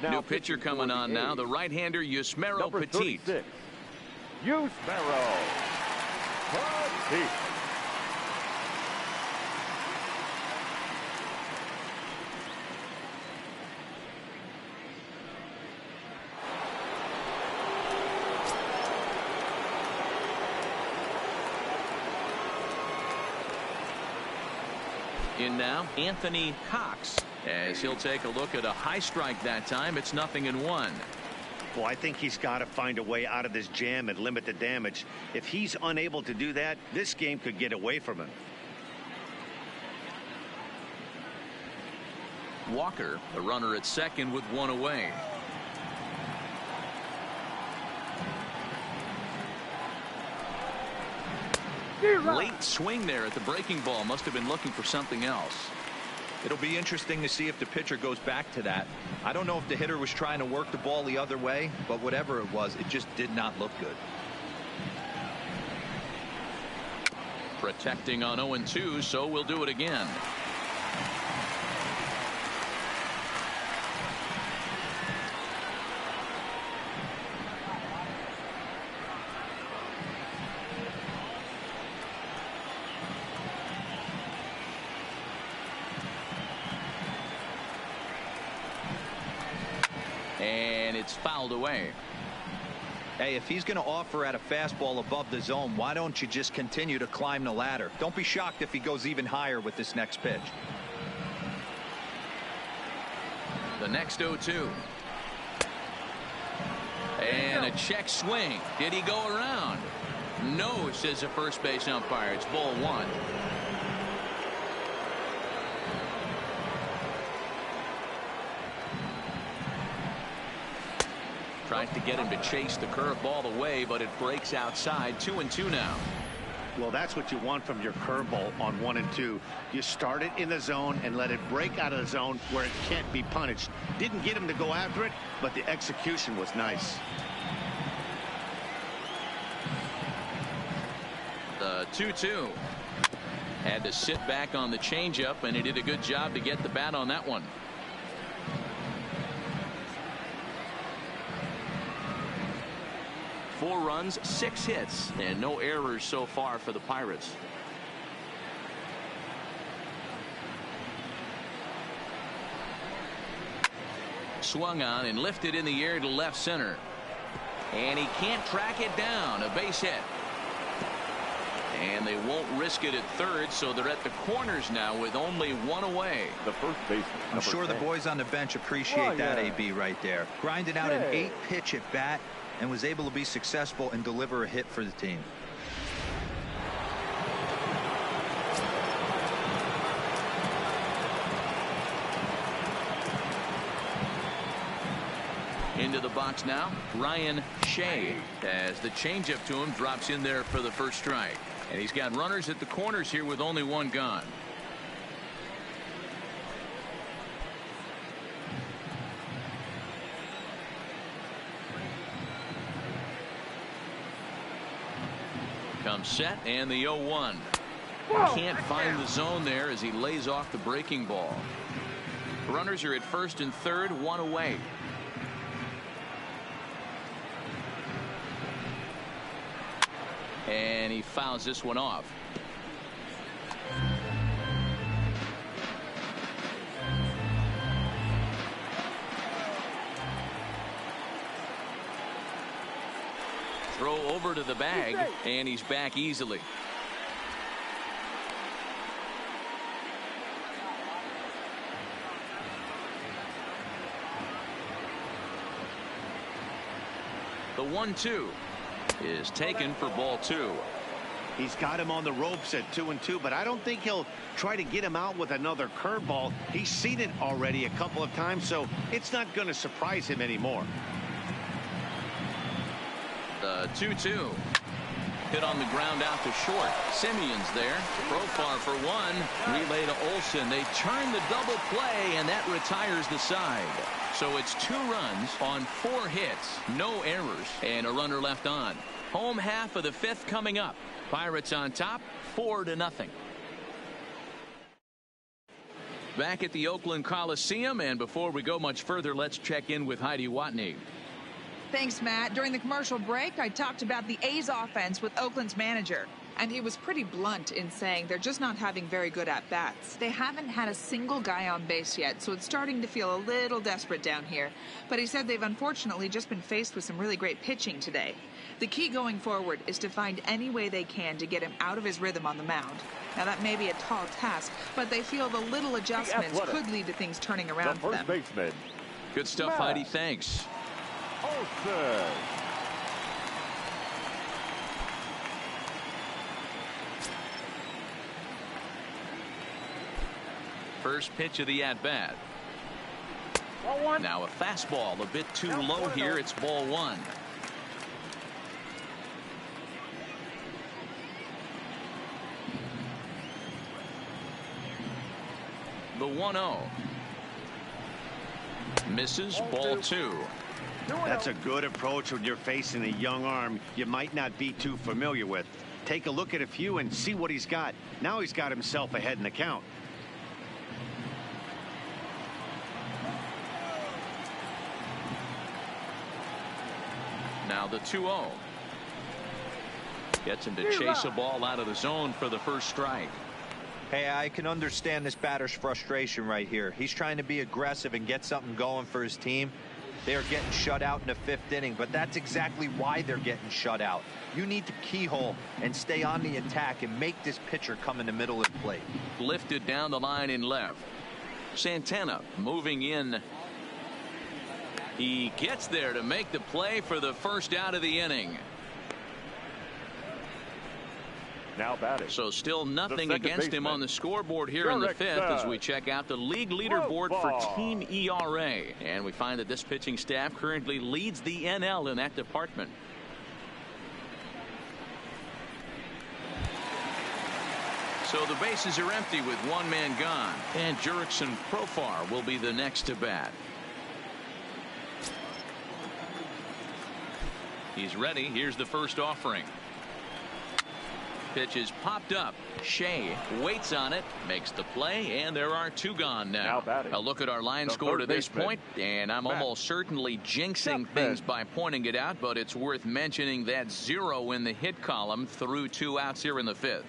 Now, new pitcher coming on now, the right-hander Yusmeiro Petit. 36, Yusmeiro Petit. In now, Anthony Cox, as he'll take a look at a high strike that time. It's 0-1. Well, I think he's got to find a way out of this jam and limit the damage. If he's unable to do that, this game could get away from him. Walker, a runner at second with 1 away. Late swing there at the breaking ball. Must have been looking for something else. It'll be interesting to see if the pitcher goes back to that. I don't know if the hitter was trying to work the ball the other way, but whatever it was, it just did not look good. Protecting on 0-2, so we'll do it again. And it's fouled away. Hey, if he's going to offer at a fastball above the zone, why don't you just continue to climb the ladder? Don't be shocked if he goes even higher with this next pitch. The next 0-2. And a check swing. Did he go around? No, says the first base umpire. It's ball one. Tries to get him to chase the curveball away, but it breaks outside. 2-2 now. Well, that's what you want from your curveball on 1 and 2. You start it in the zone and let it break out of the zone where it can't be punished. Didn't get him to go after it, but the execution was nice. The 2-2. Had to sit back on the changeup, and he did a good job to get the bat on that one. Four runs, 6 hits, and no errors so far for the Pirates. Swung on and lifted in the air to left center. And he can't track it down. A base hit. And they won't risk it at third, so they're at the corners now with only one away. The first baseman. I'm sure the boys on the bench appreciate that, AB, right there. Grinded out an 8-pitch at bat and was able to be successful and deliver a hit for the team. Into the box now, Ryan Shea, as the changeup to him drops in there for the first strike. And he's got runners at the corners here with only one gone. Comes set, and the 0-1. Can't find the zone there as he lays off the breaking ball. Runners are at first and third, one away. And he fouls this one off. Throw over to the bag, and he's back easily. The 1-2 is taken for ball 2. He's got him on the ropes at 2-2, but I don't think he'll try to get him out with another curveball. He's seen it already a couple of times, so it's not going to surprise him anymore. The 2-2. Hit on the ground out to short. Simeon's there. Profar for one. Relay to Olsen. They turn the double play, and that retires the side. So it's 2 runs on 4 hits. No errors, and a runner left on. Home half of the 5th coming up. Pirates on top, 4-0. Back at the Oakland Coliseum, and before we go much further, let's check in with Heidi Watney. Thanks, Matt. During the commercial break, I talked about the A's offense with Oakland's manager. And he was pretty blunt in saying they're just not having very good at-bats. They haven't had a single guy on base yet, so it's starting to feel a little desperate down here. But he said they've unfortunately just been faced with some really great pitching today. The key going forward is to find any way they can to get him out of his rhythm on the mound. Now, that may be a tall task, but they feel the little adjustments could lead to things turning around for them. Baseman. Good stuff, Heidi. Thanks. Olsen. First pitch of the at-bat. Now a fastball a bit too low here. It's ball 1. The The 1-0. Misses, ball 2. That's a good approach when you're facing a young arm you might not be too familiar with. Take a look at a few and see what he's got. Now he's got himself ahead in the count. Now the 2-0. Gets him to chase a ball out of the zone for the first strike. Hey, I can understand this batter's frustration right here. He's trying to be aggressive and get something going for his team. They are getting shut out in the 5th inning, but that's exactly why they're getting shut out. You need to keyhole and stay on the attack and make this pitcher come in the middle of the plate. Lifted down the line in left. Santana moving in. He gets there to make the play for the first out of the inning. Now batting. So still nothing against him on the scoreboard here in the 5th as we check out the league leaderboard for team ERA. And we find that this pitching staff currently leads the NL in that department. So the bases are empty with one man gone. And Jurickson Profar will be the next to bat. He's ready. Here's the first offering. Pitch is popped up. Shea waits on it, makes the play, and there are 2 gone now. A look at our line score to this point, and I'm almost certainly jinxing things by pointing it out, but it's worth mentioning that 0 in the hit column through 2 outs here in the 5th.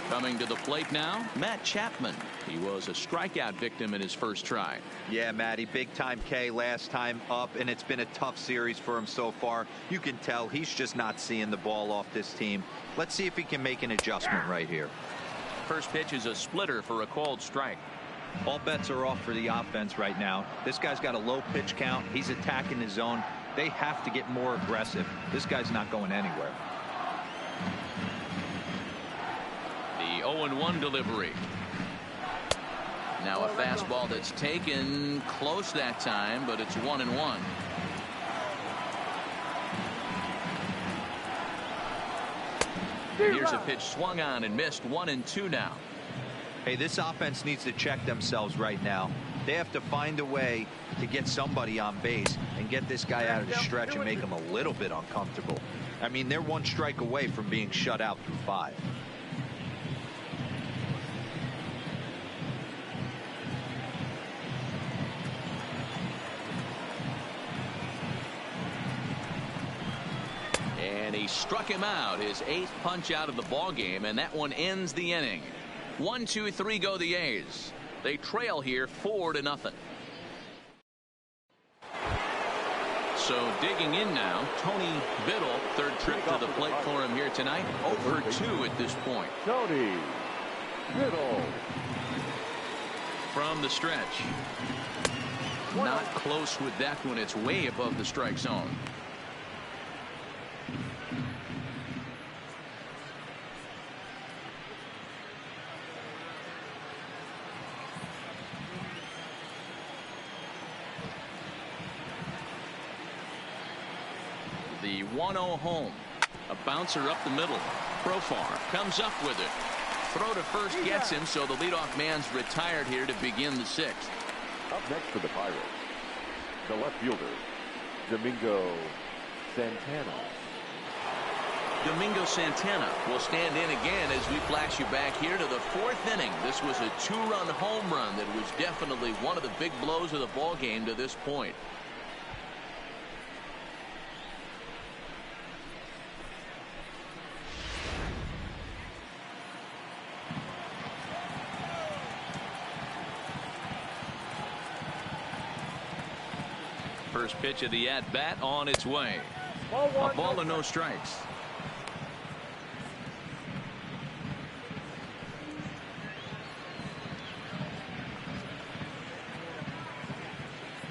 Coming to the plate now, Matt Chapman. He was a strikeout victim in his first try. Yeah, Matty, big time K last time up, and it's been a tough series for him so far. You can tell he's just not seeing the ball off this team. Let's see if he can make an adjustment right here. First pitch is a splitter for a called strike. All bets are off for the offense right now. This guy's got a low pitch count. He's attacking his zone. They have to get more aggressive. This guy's not going anywhere. The 0-1 delivery. Now a fastball that's taken close that time, but it's 1-1. Here's a pitch swung on and missed. 1-2 now. Hey, this offense needs to check themselves right now. They have to find a way to get somebody on base and get this guy out of the stretch and make him a little bit uncomfortable. I mean, they're 1 strike away from being shut out through 5. And he struck him out, his 8th punch out of the ball game, and that one ends the inning. 1-2-3 go the A's. They trail here 4-0. So digging in now, Tony Biddle, 3rd trip to the plate for him here tonight. 0-2 at this point. Tony Biddle. From the stretch. Not close with that one. It's way above the strike zone. The 1-0 home. A bouncer up the middle. Profar comes up with it. Throw to first gets him, so the leadoff man's retired here to begin the 6th. Up next for the Pirates, the left fielder, Domingo Santana. Domingo Santana will stand in again as we flash you back here to the 4th inning. This was a 2-run home run that was definitely one of the big blows of the ball game to this point. First pitch of the at-bat on its way. A ball and no strikes.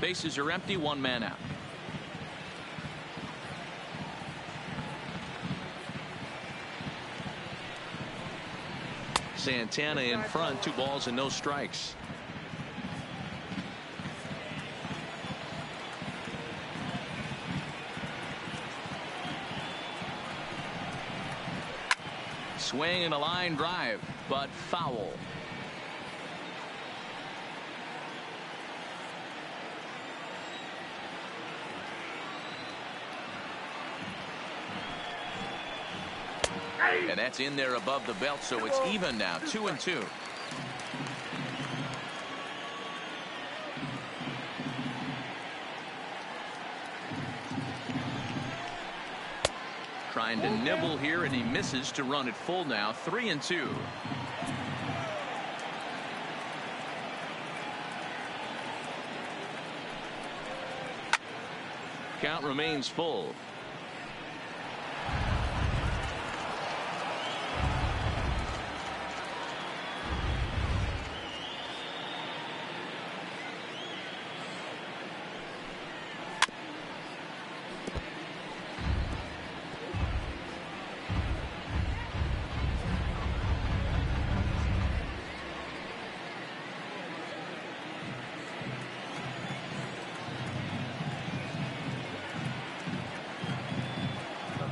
Bases are empty, 1 man out. Santana in front, 2 balls and no strikes. swing and a line drive, but foul. And that's in there above the belt, so it's even now, 2-2. Trying to nibble here, and he misses to run it full now, 3-2. Count remains full.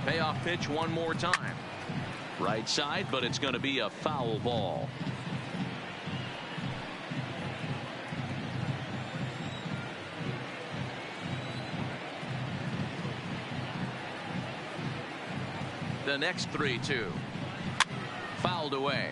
Payoff pitch one more time. Right side, but it's going to be a foul ball. The next 3-2. Fouled away.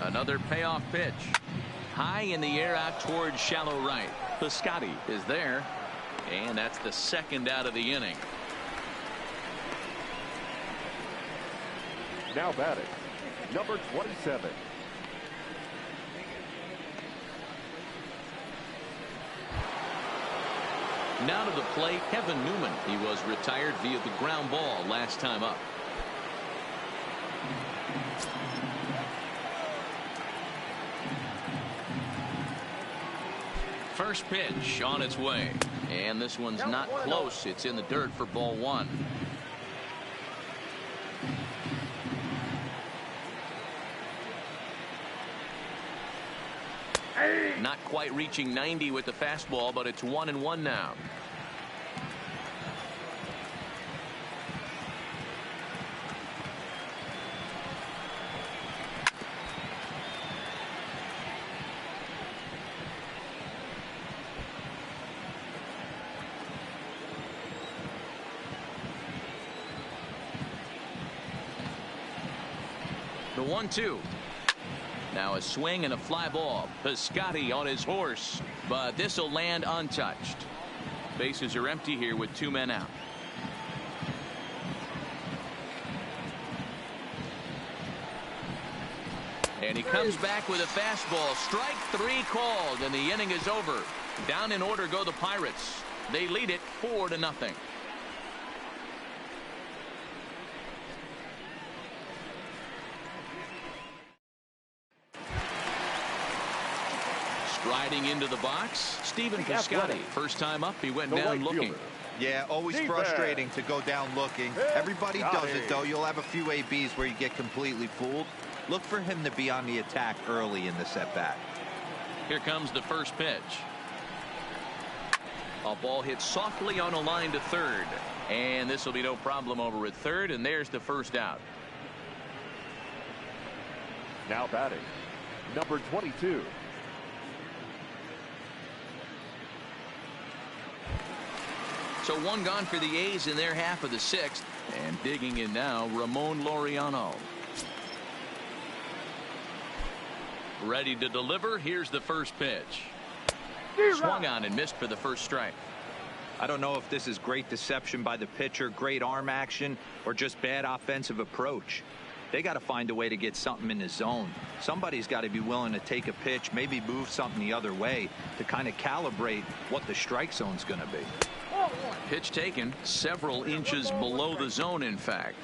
Another payoff pitch. High in the air out towards shallow right. Piscotty is there. And that's the second out of the inning. Now batting, number 27. Now to the plate, Kevin Newman. He was retired via the ground ball last time up. First pitch on its way, and this one's not close. It's in the dirt for ball one. Not quite reaching 90 with the fastball, but it's 1-1 now. The 1-2. Now a swing and a fly ball. Piscotty on his horse, but this will land untouched. Bases are empty here with 2 men out. And he comes back with a fastball. Strike 3 called, and the inning is over. Down in order go the Pirates. They lead it 4-0. Striding into the box, Stephen Piscotty. First time up, he went down looking. Yeah, always frustrating to go down looking. Everybody does it, though. You'll have a few ABs where you get completely fooled. Look for him to be on the attack early in the setback. Here comes the first pitch. A ball hit softly on a line to third. And this will be no problem over at third, and there's the first out. Now batting, number 22. So one gone for the A's in their half of the 6th. And digging in now, Ramon Laureano. Ready to deliver. Here's the first pitch. Swung on and missed for the first strike. I don't know if this is great deception by the pitcher, great arm action, or just bad offensive approach. They got to find a way to get something in the zone. Somebody's got to be willing to take a pitch, maybe move something the other way to kind of calibrate what the strike zone's going to be. Pitch taken several inches below the zone, in fact.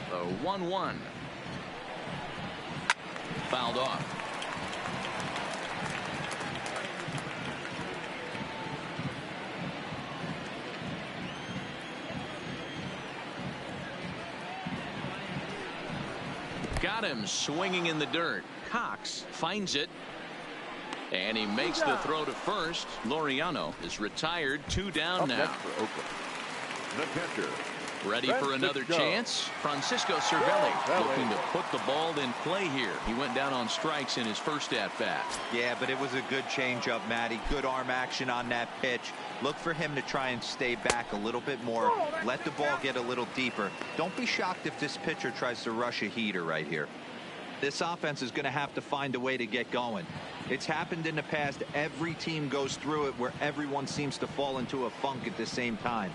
The 1-1. Fouled off. Got him swinging in the dirt. Cox finds it. And he makes the throw to first. Laureano is retired. 2 down Up now. next for Oakland, the catcher. Ready for another chance. Francisco Cervelli looking to put the ball in play here. He went down on strikes in his first at-bat. Yeah, but it was a good changeup, Matty. Good arm action on that pitch. Look for him to try and stay back a little bit more. Let the ball get a little deeper. Don't be shocked if this pitcher tries to rush a heater right here. This offense is going to have to find a way to get going. It's happened in the past. Every team goes through it where everyone seems to fall into a funk at the same time.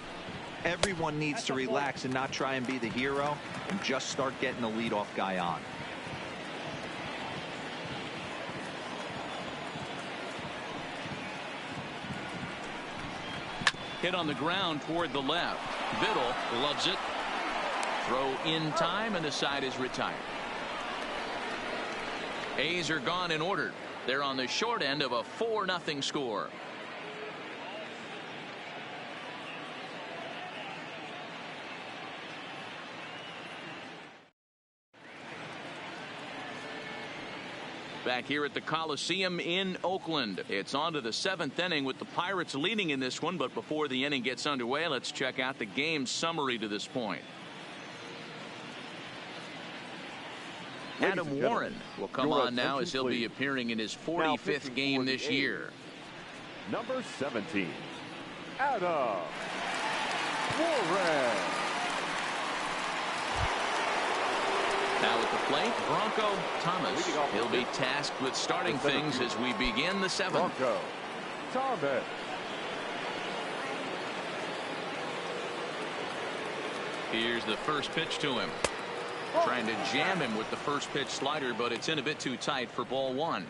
Everyone needs to relax and not try and be the hero and just start getting the leadoff guy on. Hit on the ground toward the left. Biddle loves it. Throw in time, and the side is retired. A's are gone in order. They're on the short end of a 4-0 score. Back here at the Coliseum in Oakland. It's on to the 7th inning with the Pirates leading in this one. But before the inning gets underway, let's check out the game summary to this point. Adam Warren will come on now as he'll be appearing in his 45th game this year. Number 17, Adam Warren. Now at the plate, Bronco Thomas. He'll be tasked with starting things as we begin the 7th. Bronco Thomas. Here's the first pitch to him. Trying to jam him with the first pitch slider, but it's in a bit too tight for ball 1.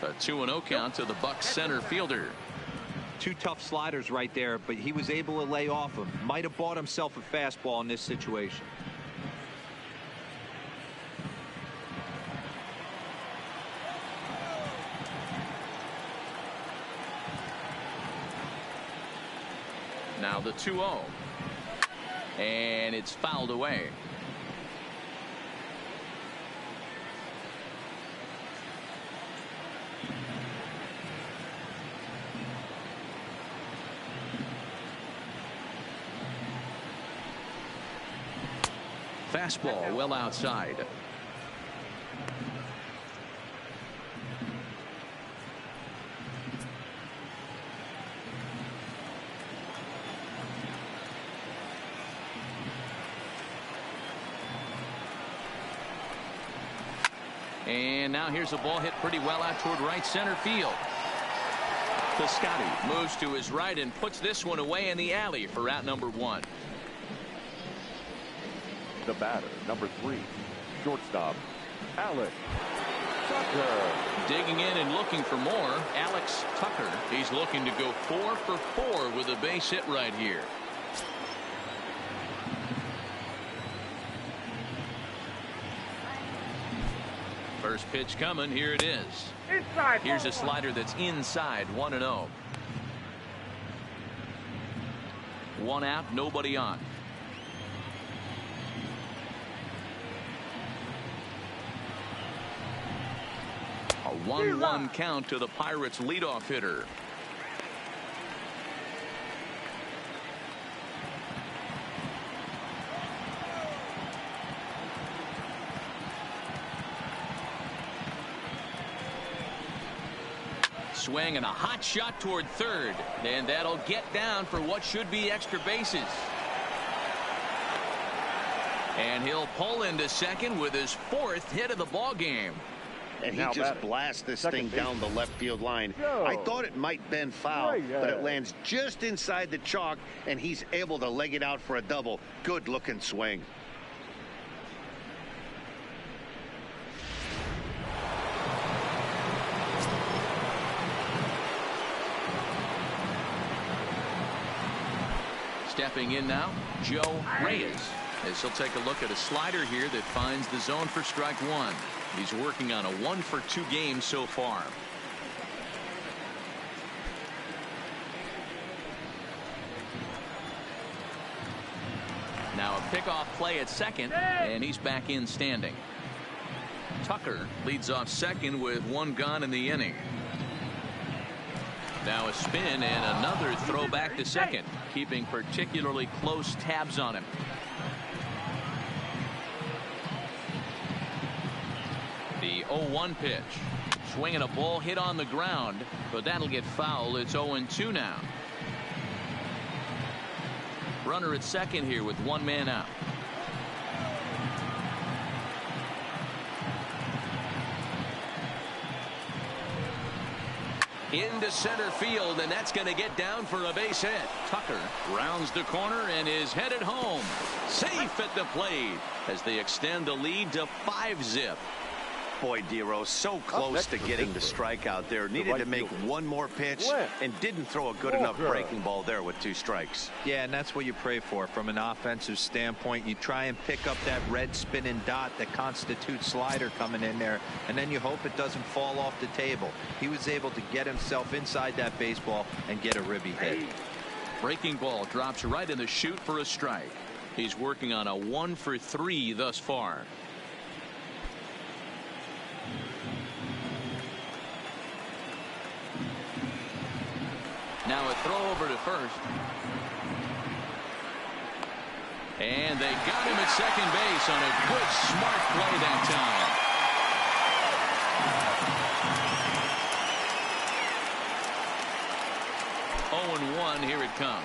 A 2-0 count to the Bucs center fielder. 2 tough sliders right there, but he was able to lay off him. Might have bought himself a fastball in this situation. Now the 2-0. And it's fouled away. Fastball well outside. And now here's a ball hit pretty well out toward right center field. Piscotti moves to his right and puts this one away in the alley for out number 1. The batter, number 3, shortstop, Alex Tucker. Digging in and looking for more, Alex Tucker. He's looking to go 4 for 4 with a base hit right here. First pitch coming. Here it is. Inside. Here's a slider that's inside. 1-0. 1 out, nobody on. A 1-1 count to the Pirates leadoff hitter. Swing and a hot shot toward third, and that'll get down for what should be extra bases. And he'll pull into second with his 4th hit of the ball game. And he just blasts this thing down the left field line. I thought it might bend foul, but it lands just inside the chalk, and he's able to leg it out for a double. Good looking swing. Stepping in now, Joe Reyes, as he'll take a look at a slider here that finds the zone for strike one. He's working on a 1-for-2 game so far. Now a pickoff play at second, and he's back in standing. Tucker leads off second with one gone in the inning. Now a spin and another throw back to second, keeping particularly close tabs on him. The 0-1 pitch. Swinging a ball hit on the ground, but that'll get foul. It's 0-2 now. Runner at second here with one man out. Into center field, and that's going to get down for a base hit. Tucker rounds the corner and is headed home. Safe at the plate as they extend the lead to 5-zip. Boy, Dero, so close to getting the strikeout there. Needed to make one more pitch and didn't throw a good enough breaking ball there with 2 strikes. Yeah, and that's what you pray for from an offensive standpoint. You try and pick up that red spinning dot that constitutes slider coming in there, and then you hope it doesn't fall off the table. He was able to get himself inside that baseball and get a ribby hit. Breaking ball drops right in the chute for a strike. He's working on a 1-for-3 thus far. Now a throw over to first. And they got him at second base on a good, smart play that time. 0-1, here it comes.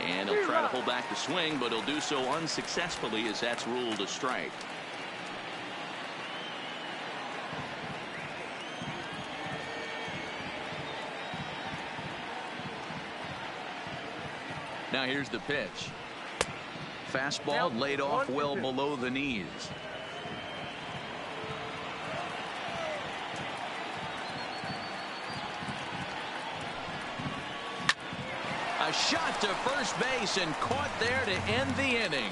And he'll try to hold back the swing, but he'll do so unsuccessfully as that's ruled a strike. Now here's the pitch. Fastball laid off well below the knees. A shot to first base and caught there to end the inning.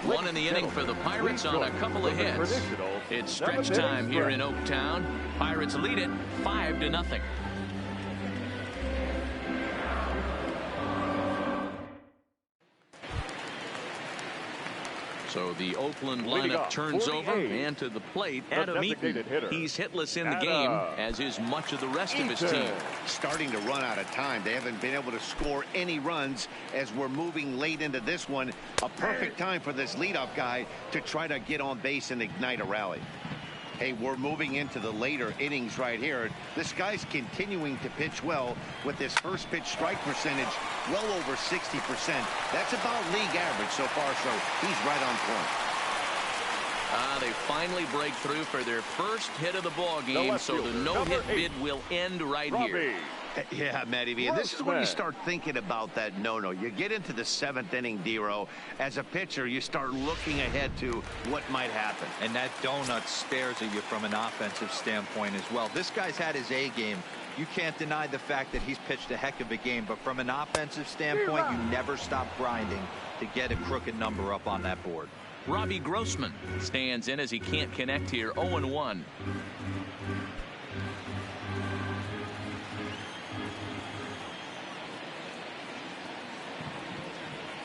One in the inning for the Pirates on a couple of hits. It's stretch time here in Oaktown. Pirates lead it 5-0. So the Oakland lineup turns over, and to the plate, Adam Eaton. He's hitless in the game, as is much of the rest of his team. Starting to run out of time. They haven't been able to score any runs as we're moving late into this one. A perfect time for this leadoff guy to try to get on base and ignite a rally. Hey, we're moving into the later innings right here. This guy's continuing to pitch well with his first pitch strike percentage well over 60%. That's about league average so far, so he's right on point. They finally break through for their first hit of the ball game, so the no-hit bid will end right here. Yeah, Matty V. And this is when you start thinking about that no-no. You get into the 7th inning, Dero. As a pitcher, you start looking ahead to what might happen. And that donut stares at you from an offensive standpoint as well. This guy's had his A game. You can't deny the fact that he's pitched a heck of a game. But from an offensive standpoint, you never stop grinding to get a crooked number up on that board. Robbie Grossman stands in as he can't connect here. 0-1.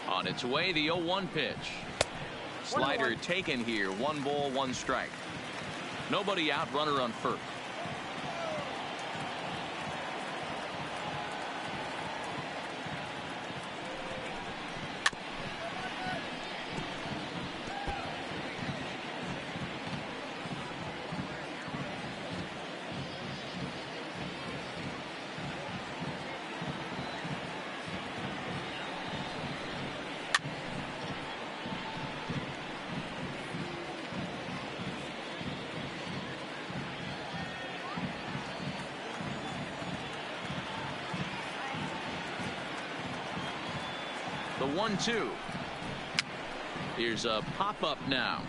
On its way, the 0-1 pitch. Slider taken here. 1 ball, 1 strike. Nobody out, runner on first. The 1-2. Here's a pop-up now.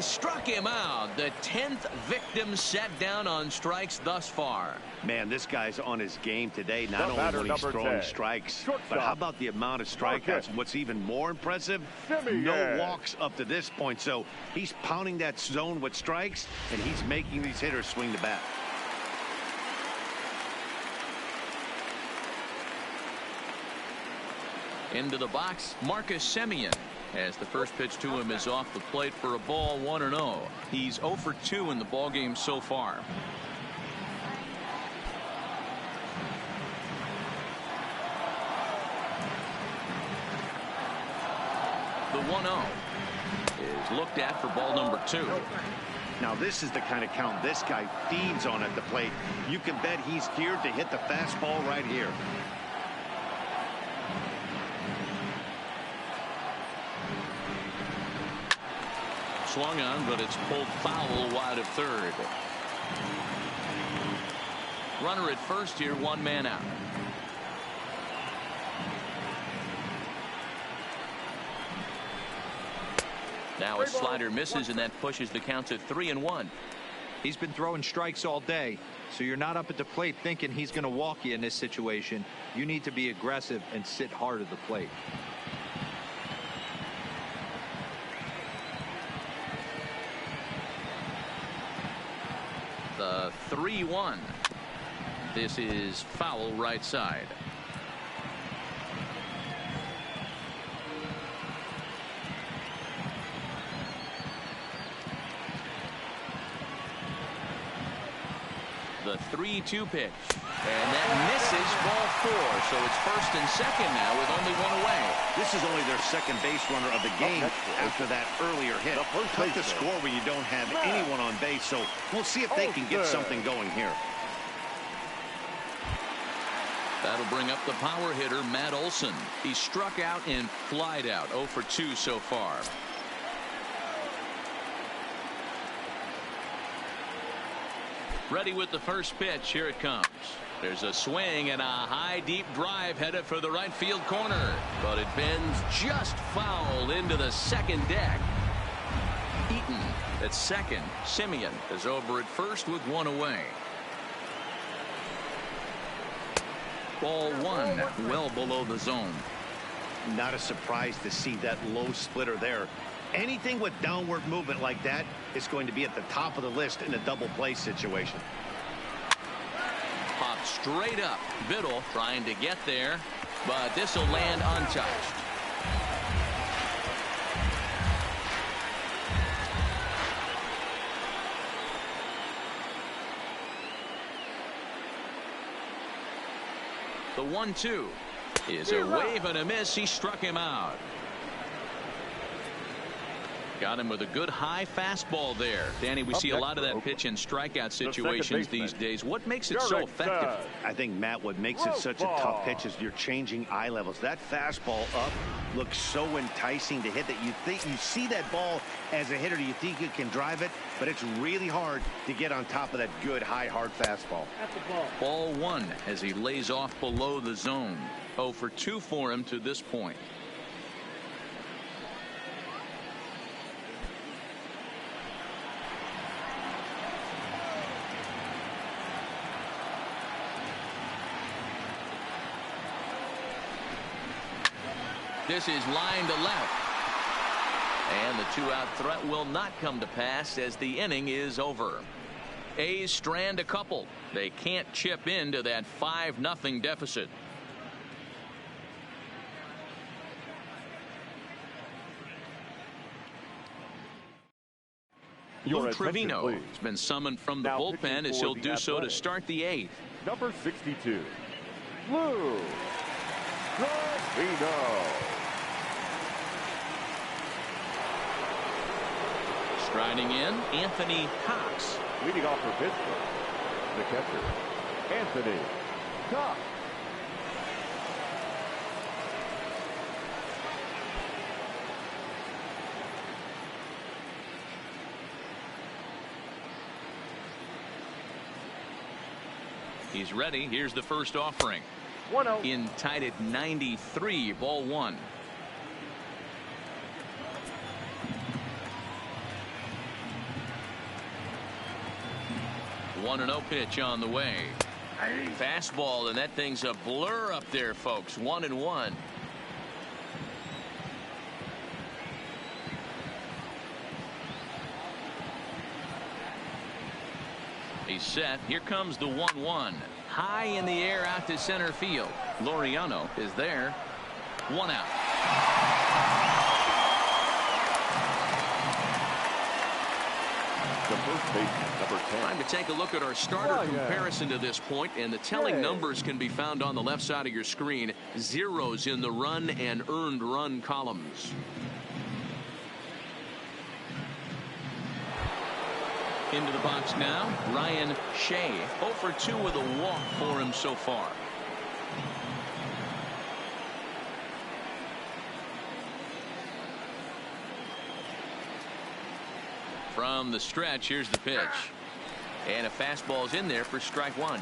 struck him out. The 10th victim set down on strikes thus far. Man, this guy's on his game today, not only when he's throwing 10. strikes, Shortstop. but how about the amount of strikeouts? What's even more impressive, no walks up to this point. So he's pounding that zone with strikes, and he's making these hitters swing the bat. Into the box, Marcus Semien, as the first pitch to him is off the plate for a ball, 1-0. He's 0 for 2 in the ballgame so far. The 1-0 is looked at for ball number 2. Now this is the kind of count this guy feeds on at the plate. You can bet he's geared to hit the fastball right here. Swung on, but it's pulled foul wide of third. Runner at first here, 1 man out. Now a slider misses, and that pushes the count to 3-1. He's been throwing strikes all day, so you're not up at the plate thinking he's going to walk you in this situation. You need to be aggressive and sit hard at the plate. The 3-1. This is foul right side. The 3-2 pitch, and that misses ball 4. So it's first and second now with only 1 away. This is only their second base runner of the game after that earlier hit. Tough to score when you don't have anyone on base, so we'll see if they can get something going here. That'll bring up the power hitter, Matt Olson. He struck out and flied out, 0 for 2 so far. Ready with the first pitch. Here it comes. There's a swing and a high deep drive headed for the right field corner, but it bends just foul into the second deck. Eaton at second. Semien is over at first with 1 away. Ball 1, well below the zone. Not a surprise to see that low splitter there. Anything with downward movement like that is going to be at the top of the list in a double play situation. Popped straight up. Biddle trying to get there, but this will land untouched. The 1-2 is a wave and a miss. He struck him out. Got him with a good high fastball there. Danny, we see a lot of that pitch and strikeout situations these days. What makes it so effective? I think, Matt, what makes it such a tough pitch is you're changing eye levels. That fastball up looks so enticing to hit that you think you see that ball as a hitter. You think you can drive it, but it's really hard to get on top of that good high hard fastball. Ball 1 as he lays off below the zone. 0 for 2 for him to this point. This is line to left. And the 2-out threat will not come to pass as the inning is over. A's strand a couple. They can't chip into that 5-0 deficit. Lou Trevino has been summoned from the bullpen as he'll do so to start the 8th. Number 62, Lou Trevino. Striding in, Anthony Cox. Leading off for Pittsburgh, the catcher, Anthony Cox. He's ready. Here's the first offering. 1-0. In tied at 93, ball 1. 1-0 pitch on the way. Fastball, and that thing's a blur up there, folks. 1-1. He's set. Here comes the 1-1. High in the air out to center field. Laureano is there. 1 out. The first baseman, number 10. Time to take a look at our starter comparison to this point, and the telling numbers can be found on the left side of your screen. Zeros in the run and earned run columns. Into the box now, Ryan Shea. 0 for 2 with a walk for him so far. From the stretch, here's the pitch. And a fastball's in there for strike 1.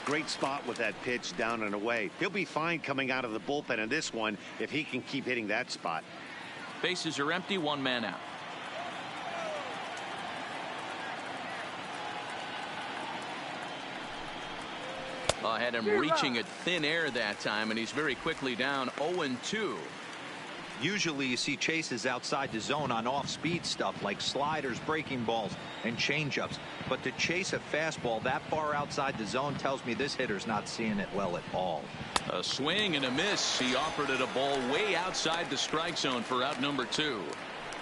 Great spot with that pitch down and away. He'll be fine coming out of the bullpen in this one if he can keep hitting that spot. Bases are empty, 1 man out. I had him reaching at thin air that time, and he's very quickly down 0-2. Usually you see chases outside the zone on off-speed stuff like sliders, breaking balls, and changeups. But to chase a fastball that far outside the zone tells me this hitter's not seeing it well at all. A swing and a miss. He offered it a ball way outside the strike zone for out number 2.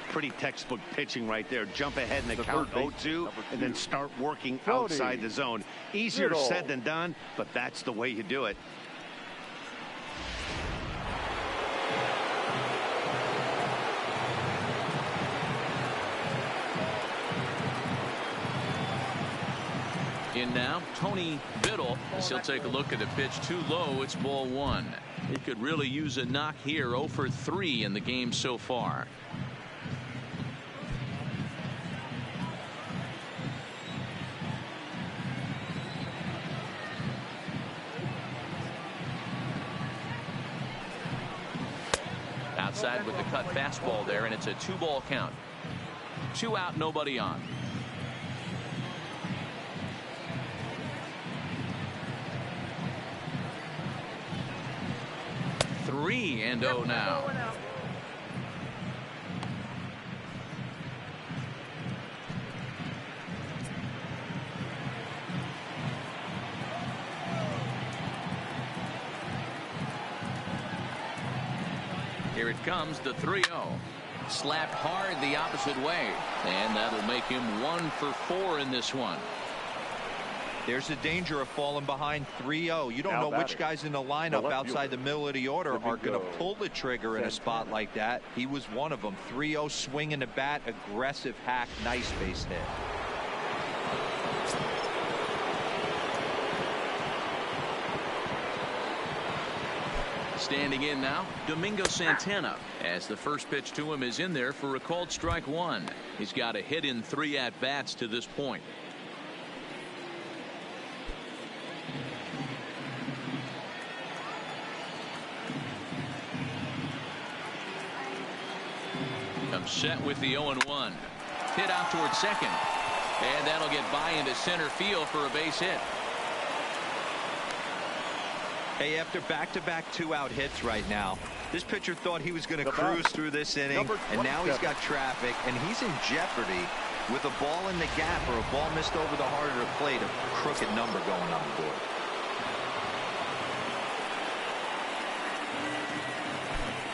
Pretty textbook pitching right there. Jump ahead in the count 0-2 and then start working outside the zone. Easier said than done, but that's the way you do it. In now, Tony Biddle, as he'll take a look at the pitch too low. It's ball 1. He could really use a knock here. 0 for 3 in the game so far. Outside with the cut fastball there, and it's a 2-ball count. 2 out, nobody on. Three and 0 now. Here it comes, the 3-0. Slapped hard the opposite way, and that'll make him 1 for 4 in this one. There's the danger of falling behind 3-0. You don't know which guys in the lineup outside the middle of the order are going to pull the trigger in a spot like that. He was one of them. 3-0, swinging the bat, aggressive hack, nice base hit. Standing in now, Domingo Santana, as the first pitch to him is in there for a called strike 1. He's got a hit in 3 at-bats to this point. Set with the 0-1. Hit out towards second, and that'll get by into center field for a base hit. Hey, after back-to-back 2-out hits right now, this pitcher thought he was going to cruise through this inning, and now he's got traffic, and he's in jeopardy with a ball in the gap or a ball missed over the heart of the plate, a crooked number going on the board.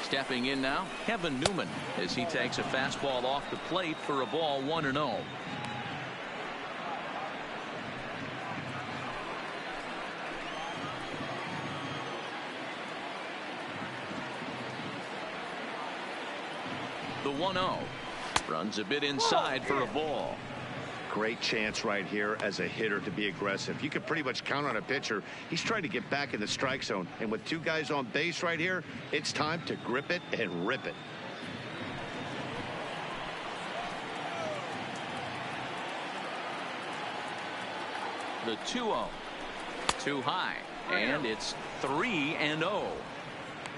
Stepping in now, Kevin Newman, as he takes a fastball off the plate for a ball 1-0. The 1-0 runs a bit inside for a ball. Great chance right here as a hitter to be aggressive. You could pretty much count on a pitcher. He's trying to get back in the strike zone, and with 2 guys on base right here, it's time to grip it and rip it. The 2-0, too high, and it's 3-0.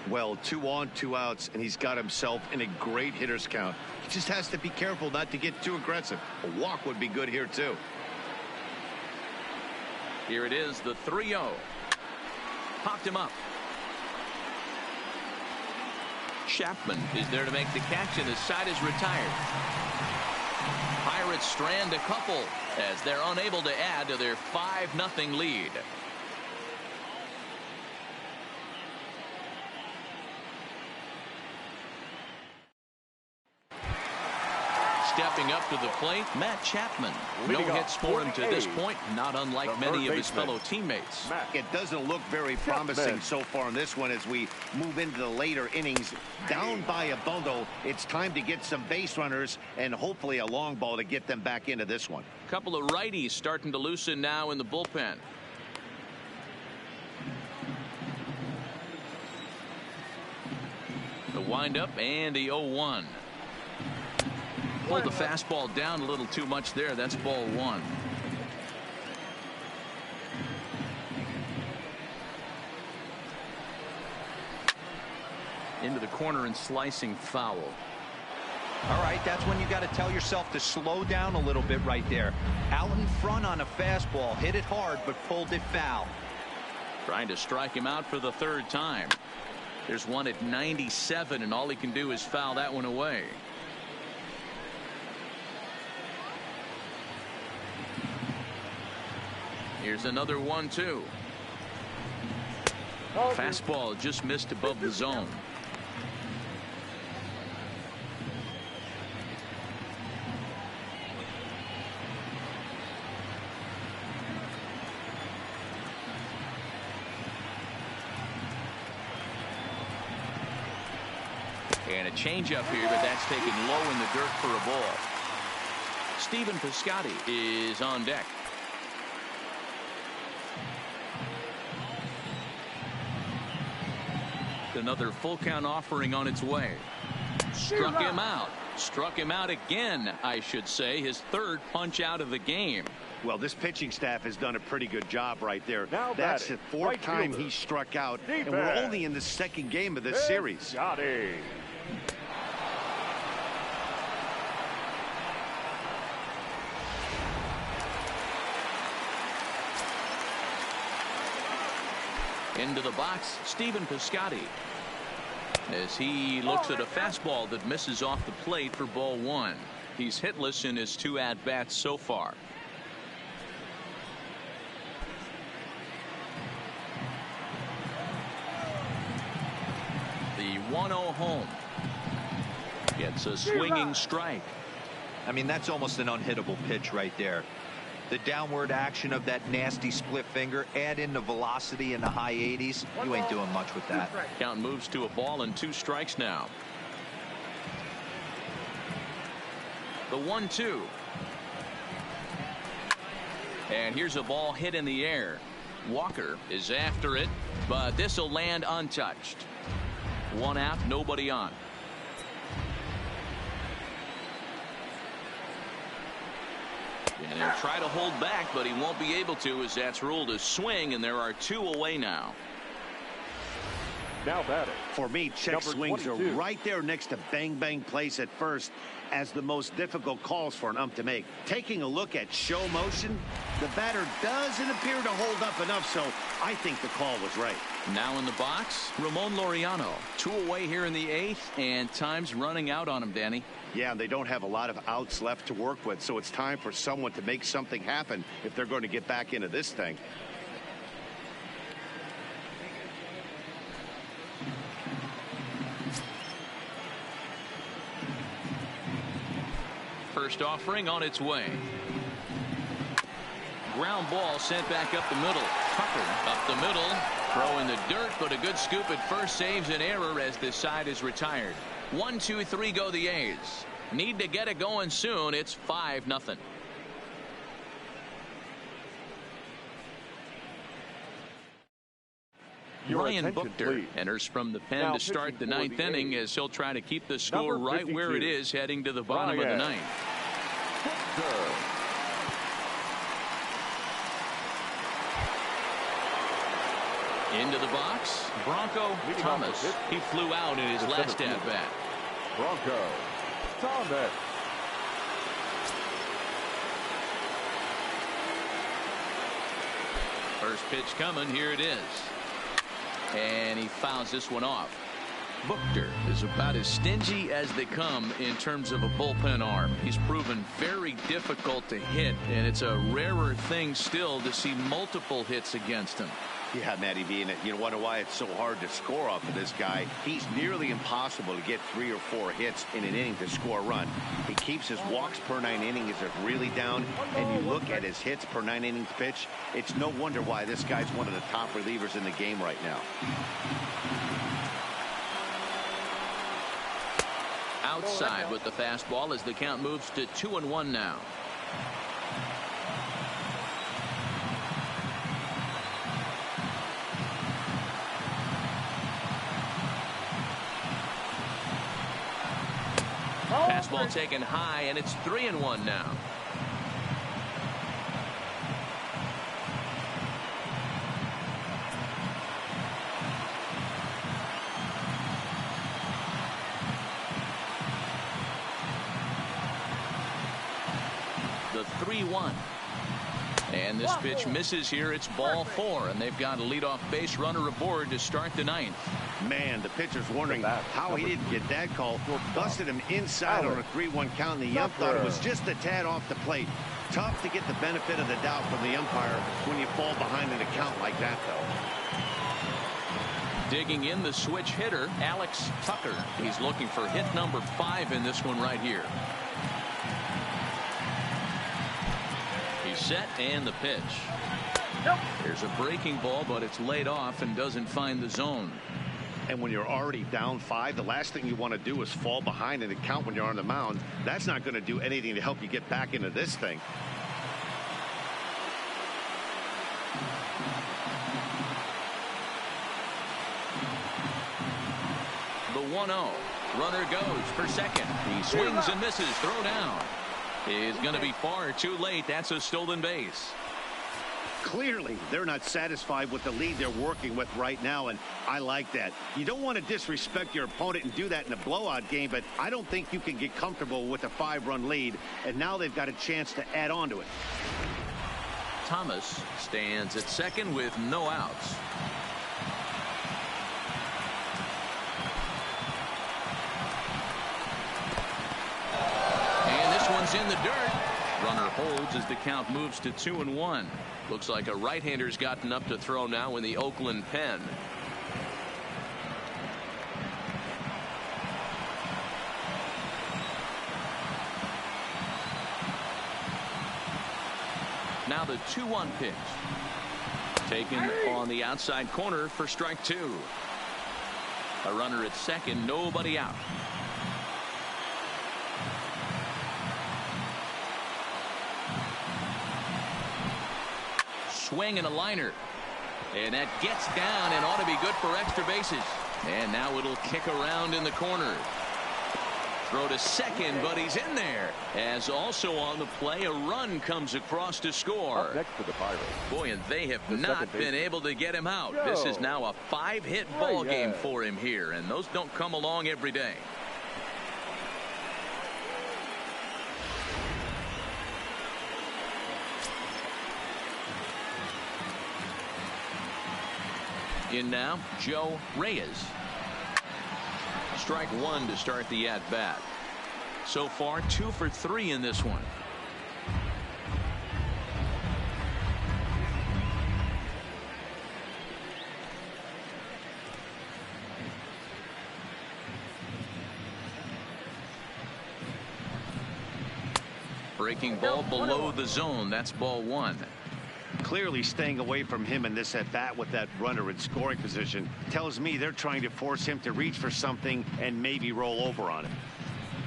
Well, 2 on, 2 outs, and he's got himself in a great hitter's count. He just has to be careful not to get too aggressive. A walk would be good here, too. Here it is, the 3-0. Popped him up. Chapman is there to make the catch, and his side is retired. Pirates strand a couple as they're unable to add to their 5-0 lead. Stepping up to the plate, Matt Chapman. No hits for him to this point, not unlike many of his fellow teammates. It doesn't look very promising so far in this one as we move into the later innings. Down by a bundle, it's time to get some base runners and hopefully a long ball to get them back into this one. A couple of righties starting to loosen now in the bullpen. The windup and the 0-1. Pulled the fastball down a little too much there. That's ball 1. Into the corner and slicing foul. All right, that's when you got to tell yourself to slow down a little bit right there. Out in front on a fastball, hit it hard, but pulled it foul. Trying to strike him out for the 3rd time. There's one at 97, and all he can do is foul that one away. Here's another 1-2. Fastball just missed above the zone. And a changeup here, but that's taken low in the dirt for a ball. Stephen Piscotty is on deck. Another full count offering on its way. Struck him out. Struck him out again, I should say. His 3rd punch out of the game. Well, this pitching staff has done a pretty good job right there. That's the 4th time he struck out, and we're only in the 2nd game of this series. Into the box, Stephen Piscotty, as he looks at a fastball that misses off the plate for ball 1. He's hitless in his 2 at-bats so far. The 1-0 home. Gets a swinging strike. I mean, that's almost an unhittable pitch right there. The downward action of that nasty split finger, add in the velocity in the high 80s, you ain't doing much with that. Count moves to a ball and 2 strikes now. The 1-2. And here's a ball hit in the air. Walker is after it, but this will land untouched. 1 out, nobody on. And he'll try to hold back, but he won't be able to, as that's ruled a swing, and there are 2 away now. Now batting. For me, check swings are right there next to bang bang plays at first as the most difficult calls for an ump to make. Taking a look at show motion, the batter doesn't appear to hold up enough, so I think the call was right. Now in the box, Ramon Laureano. 2 away here in the 8th, and time's running out on him, Danny. Yeah, they don't have a lot of outs left to work with, so it's time for someone to make something happen if they're going to get back into this thing. First offering on its way. Ground ball sent back up the middle. Tucker up the middle. Throw in the dirt, but a good scoop at first saves an error as this side is retired. 1, 2, 3 go the A's. Need to get it going soon. It's 5-0. Ryan Buchter enters from the pen to start the 9th inning, as he'll try to keep the score right where it is heading to the bottom of the 9th. Into the box, Bronco Thomas. He flew out in his last at-bat. Bronco Thomas. First pitch coming. Here it is. And he fouls this one off. Buchter is about as stingy as they come in terms of a bullpen arm. He's proven very difficult to hit, and it's a rarer thing still to see multiple hits against him. Yeah, Matty V, and you wonder why it's so hard to score off of this guy. He's nearly impossible to get 3 or 4 hits in an inning to score a run. He keeps his walks per 9 innings really down, and you look at his hits per 9 innings pitch, it's no wonder why this guy's one of the top relievers in the game right now. Outside with the fastball as the count moves to 2-1 now. Fastball taken high, and it's 3-1 now. The 3-1. And this pitch misses here. It's ball 4, and they've got a leadoff base runner aboard to start the 9th. Man, the pitcher's wondering how he didn't get that call. Busted him inside on a 3-1 count, and the ump thought it was just a tad off the plate. Tough to get the benefit of the doubt from the umpire when you fall behind in a count like that, though. Digging in the switch hitter, Alex Tucker. He's looking for hit number 5 in this one right here. He's set, and the pitch. There's a breaking ball, but it's laid off and doesn't find the zone. And when you're already down 5, the last thing you want to do is fall behind in the count when you're on the mound. That's not going to do anything to help you get back into this thing. The 1-0. Runner goes for second. He swings and misses. Throw down. Is going to be far too late. That's a stolen base. Clearly, they're not satisfied with the lead they're working with right now, and I like that. You don't want to disrespect your opponent and do that in a blowout game, but I don't think you can get comfortable with a 5-run lead, and now they've got a chance to add on to it. Thomas stands at second with no outs. And this one's in the dirt. Runner holds as the count moves to 2-1. Looks like a right-hander's gotten up to throw now in the Oakland pen. Now the 2-1 pitch. Taken on the outside corner for strike 2. A runner at second, nobody out. Swing and a liner, and that gets down and ought to be good for extra bases. And now it'll kick around in the corner. Throw to second, but he's in there. As also on the play, a run comes across to score. Up next for the Pirates. Boy, and they have not been able to get him out. This is now a 5-hit ball game for him here, and those don't come along every day. In now, Joe Reyes. Strike 1 to start the at-bat. So far, 2 for 3 in this one. Breaking ball below the zone. That's ball 1. Clearly staying away from him in this at-bat with that runner in scoring position tells me they're trying to force him to reach for something and maybe roll over on it.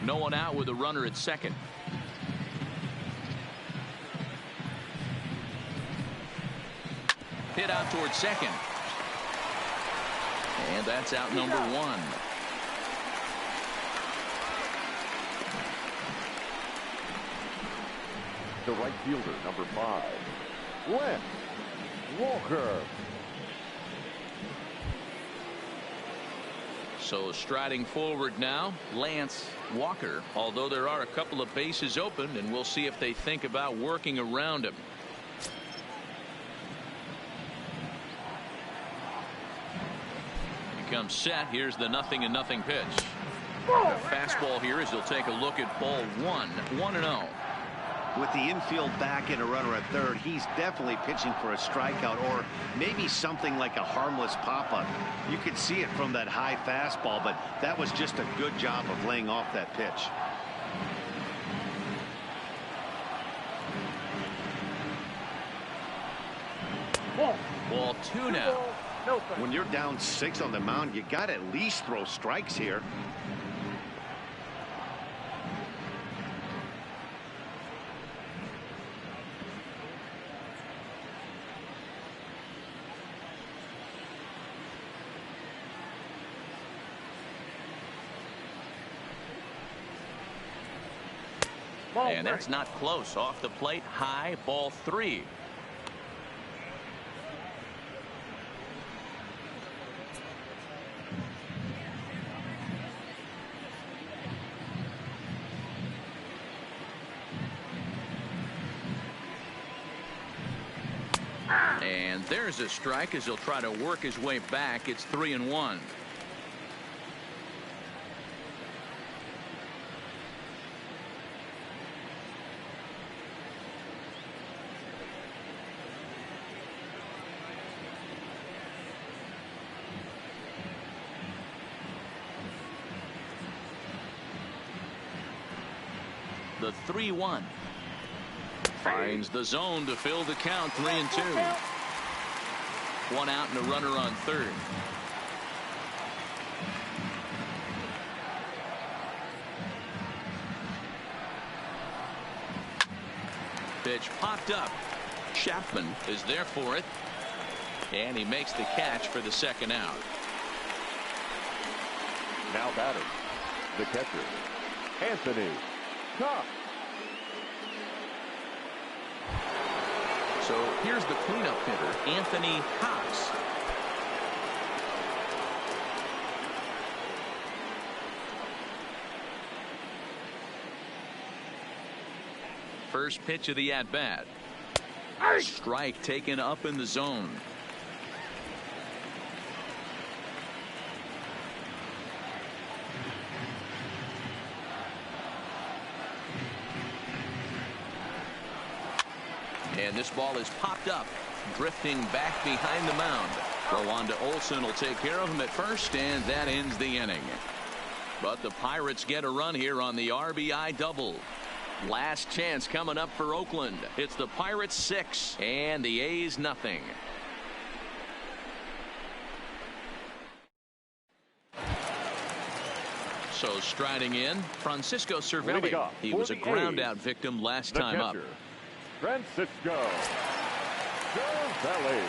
No one out with a runner at second. Hit out towards second. And that's out number 1. The right fielder, number 5. Wes Walker. So striding forward now, Lance Walker, although there are a couple of bases open, and we'll see if they think about working around him. comes set. Here's the 0-0 pitch. A fastball here as he'll take a look at ball 1-0. With the infield back and a runner at third, he's definitely pitching for a strikeout or maybe something like a harmless pop-up. You could see it from that high fastball, but that was just a good job of laying off that pitch. Ball 2 now. When you're down 6 on the mound, you got to at least throw strikes here. And that's not close. Off the plate, high, ball 3. And there's a strike as he'll try to work his way back. It's 3-1. The 3-1 finds the zone to fill the count. 3-2. 1 out and a runner on third. Pitch popped up. Chapman is there for it, and he makes the catch for the 2nd out. Now batting, the catcher, Anthony Cox. So here's the cleanup hitter, Anthony Cox. First pitch of the at-bat. Strike taken up in the zone. And this ball is popped up, drifting back behind the mound. Throw on to Olsen will take care of him at first, and that ends the inning. But the Pirates get a run here on the RBI double. Last chance coming up for Oakland. It's the Pirates 6 and the A's nothing. So striding in, Francisco Cervelli. He was a ground out victim last time up. Francisco Cervelli.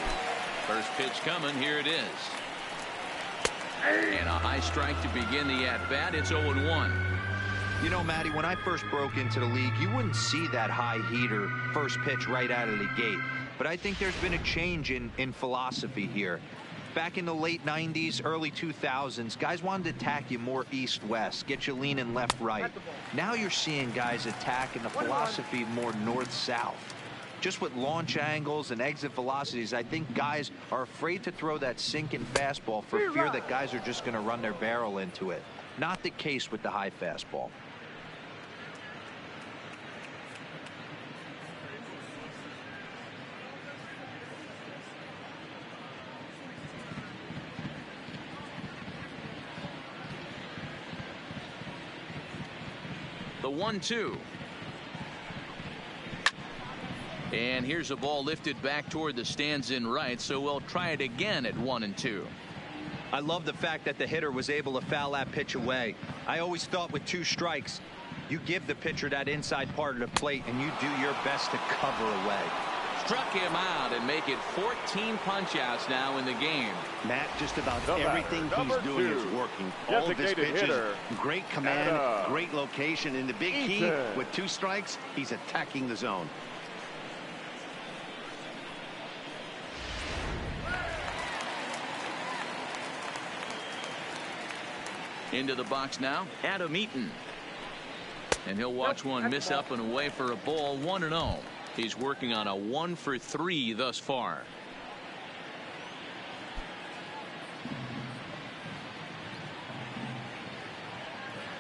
First pitch coming. Here it is. And a high strike to begin the at-bat. It's 0-1. You know, Matty, when I first broke into the league, you wouldn't see that high heater first pitch right out of the gate. But I think there's been a change in philosophy here. Back in the late 90s, early 2000s, guys wanted to attack you more east-west, get you leaning left-right. Now you're seeing guys attacking the philosophy more north-south. Just with launch angles and exit velocities, I think guys are afraid to throw that sinking fastball for fear that guys are just going to run their barrel into it. Not the case with the high fastball. The 1-2. And here's a ball lifted back toward the stands in right, so we'll try it again at 1-2. I love the fact that the hitter was able to foul that pitch away. I always thought with 2 strikes, you give the pitcher that inside part of the plate and you do your best to cover away. Struck him out and make it 14 punch-outs now in the game. Matt, just about everything he's doing is working. All of his pitches, great command, great location. And the big key, with 2 strikes, he's attacking the zone. Into the box now, Adam Eaton. And he'll watch one miss up and away for a ball. 1-0. He's working on a 1 for 3 thus far.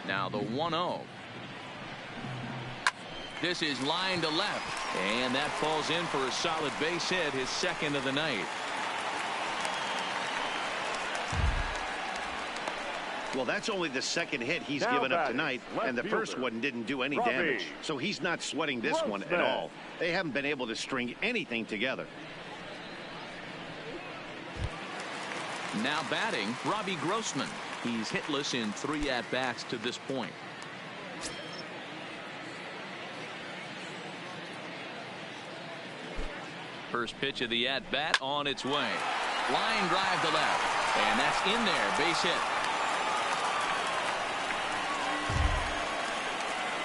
Now the 1-0. This is line to left, and that falls in for a solid base hit, his second of the night. Well, that's only the second hit he's given up tonight, and the first one didn't do any damage. So he's not sweating this one at all. They haven't been able to string anything together. Now batting, Robbie Grossman. He's hitless in 3 at-bats to this point. First pitch of the at-bat on its way. Line drive to left, and that's in there, base hit.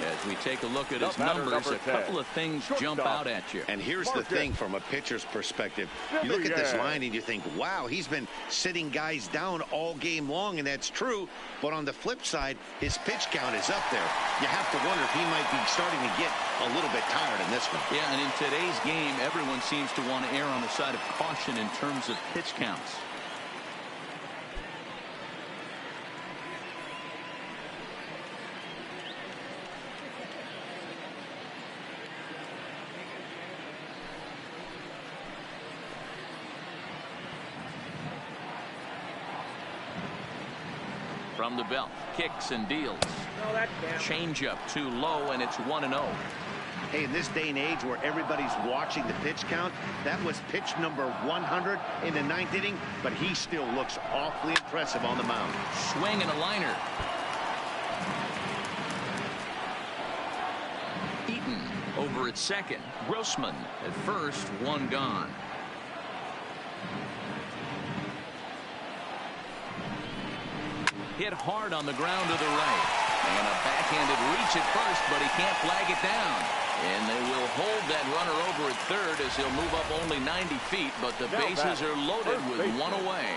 As we take a look at his numbers, a couple of things jump out at you. And here's the thing from a pitcher's perspective. You look at this line and you think, wow, he's been sitting guys down all game long, and that's true. But on the flip side, his pitch count is up there. You have to wonder if he might be starting to get a little bit tired in this one. Yeah, and in today's game, everyone seems to want to err on the side of caution in terms of pitch counts. From the belt, kicks and deals. Changeup too low, and it's 1-0. Hey, in this day and age where everybody's watching the pitch count, that was pitch number 100 in the 9th inning, but he still looks awfully impressive on the mound. Swing and a liner. Eaton over at second. Grossman at first, one gone. Hit hard on the ground to the right. And a backhanded reach at first, but he can't flag it down. And they will hold that runner over at third as he'll move up only 90 feet, but the bases are loaded with one away.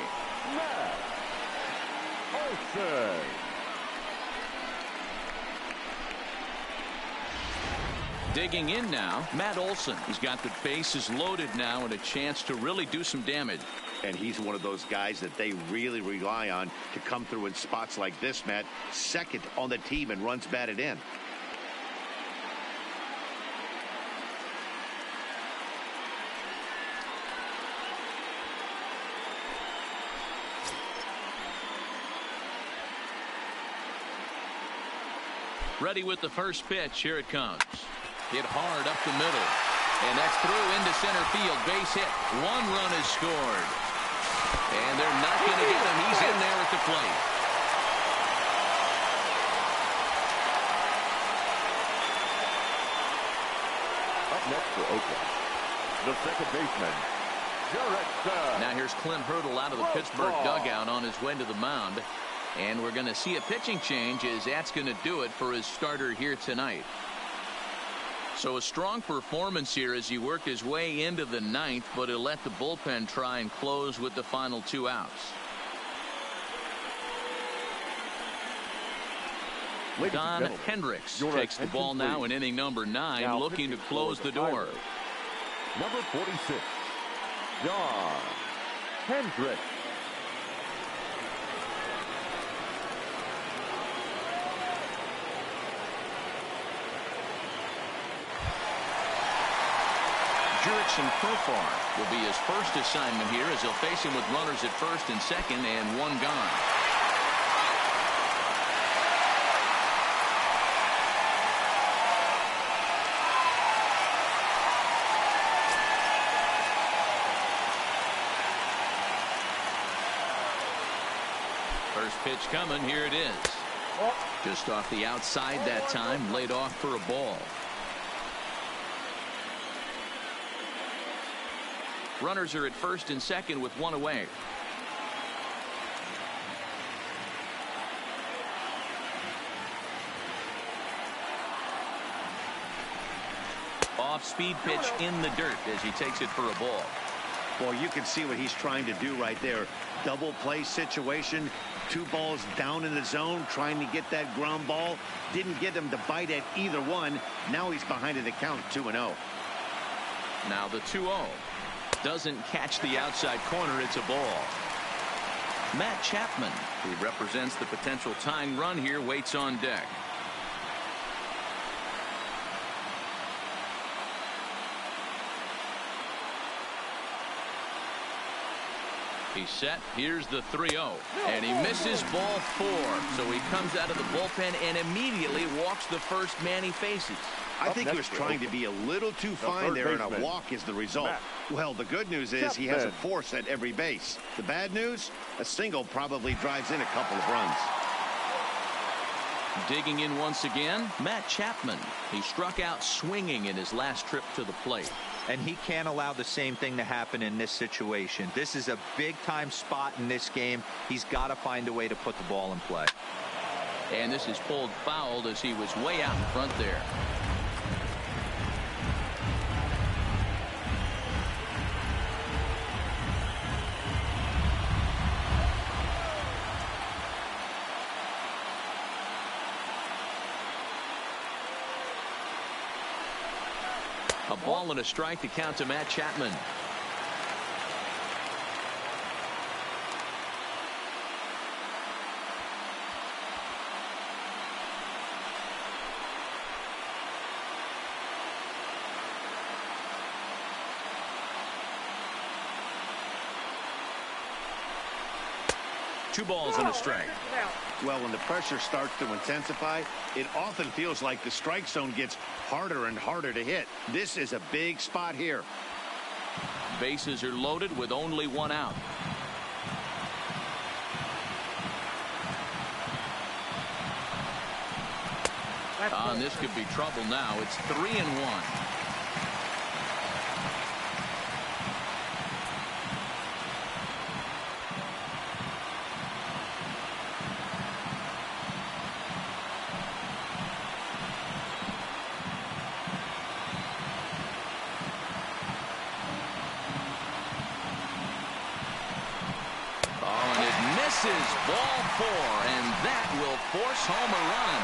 Digging in now, Matt Olson. He's got the bases loaded now and a chance to really do some damage. And he's one of those guys that they really rely on to come through in spots like this, Matt. Second on the team and runs batted in. Ready with the first pitch. Here it comes. Hit hard up the middle. And that's through into center field. Base hit. One run is scored. And they're not going to get him. He's in there at the plate. Up next for Oakland, the second baseman, Jarrett. Now here's Clint Hurdle out of the Pittsburgh dugout on his way to the mound. And we're going to see a pitching change as that's going to do it for his starter here tonight. So a strong performance here as he worked his way into the 9th, but he'll let the bullpen try and close with the final 2 outs. Don Hendricks takes the ball now in inning number 9, looking to close the door. Number 46, Don Hendricks. Jurickson Profar will be his first assignment here as he'll face him with runners at first and second and one gone. First pitch coming. Here it is. Just off the outside that time, laid off for a ball. Runners are at first and second with one away. Off-speed pitch in the dirt as he takes it for a ball. Well, you can see what he's trying to do right there. Double play situation. 2 balls down in the zone, trying to get that ground ball. Didn't get him to bite at either one. Now he's behind in the count, 2-0. Now the 2-0. Doesn't catch the outside corner. It's a ball. Matt Chapman, who represents the potential tying run here, waits on deck. He's set. Here's the 3-0. And he misses ball 4. So he comes out of the bullpen and immediately walks the first man he faces. I think he was trying to be a little too fine there, and a walk is the result. Well, the good news is he has a force at every base. The bad news, a single probably drives in a couple of runs. Digging in once again, Matt Chapman. He struck out swinging in his last trip to the plate. And he can't allow the same thing to happen in this situation. This is a big-time spot in this game. He's got to find a way to put the ball in play. And this is pulled fouled as he was way out in front there. A ball and a strike to count to Matt Chapman. Two balls and a strike. Well, when the pressure starts to intensify, it often feels like the strike zone gets harder and harder to hit. This is a big spot here. Bases are loaded with only one out. And this could be trouble now. It's 3-1. Misses ball 4, and that will force home a run.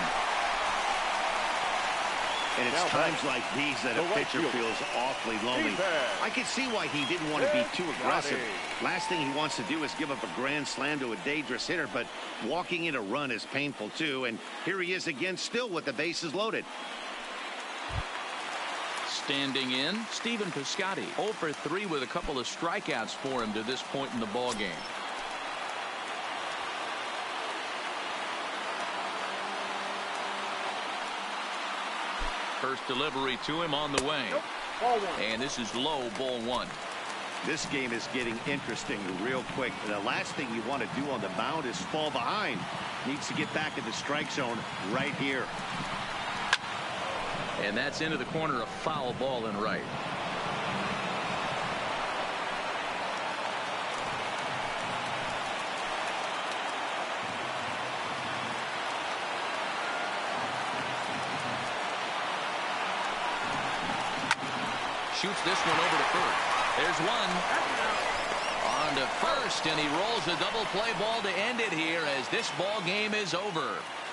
And it's times like these that a pitcher feels awfully lonely. I can see why he didn't want to be too aggressive. Last thing he wants to do is give up a grand slam to a dangerous hitter, but walking in a run is painful too. And here he is again, still with the bases loaded. Standing in, Stephen Piscotty, 0 for 3 with a couple of strikeouts for him to this point in the ball game. First delivery to him on the way. And this is low, ball 1. This game is getting interesting real quick. The last thing you want to do on the mound is fall behind. Needs to get back in the strike zone right here. And that's into the corner, a foul ball and right. Shoots this one over to first. There's one. On to first, and he rolls a double play ball to end it here as this ball game is over.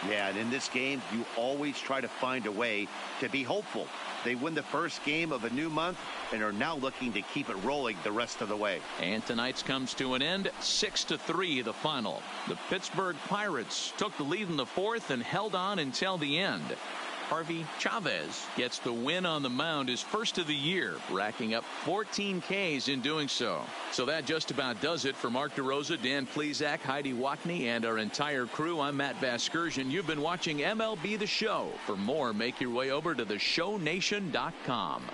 Yeah, and in this game, you always try to find a way to be hopeful. They win the first game of a new month and are now looking to keep it rolling the rest of the way. And tonight's comes to an end, 6-3 the final. The Pittsburgh Pirates took the lead in the 4th and held on until the end. Harvey Chavez gets the win on the mound, his first of the year, racking up 14 Ks in doing so. So that just about does it for Mark DeRosa, Dan Plesac, Heidi Wackney, and our entire crew. I'm Matt Vasgersian. You've been watching MLB The Show. For more, make your way over to theshownation.com.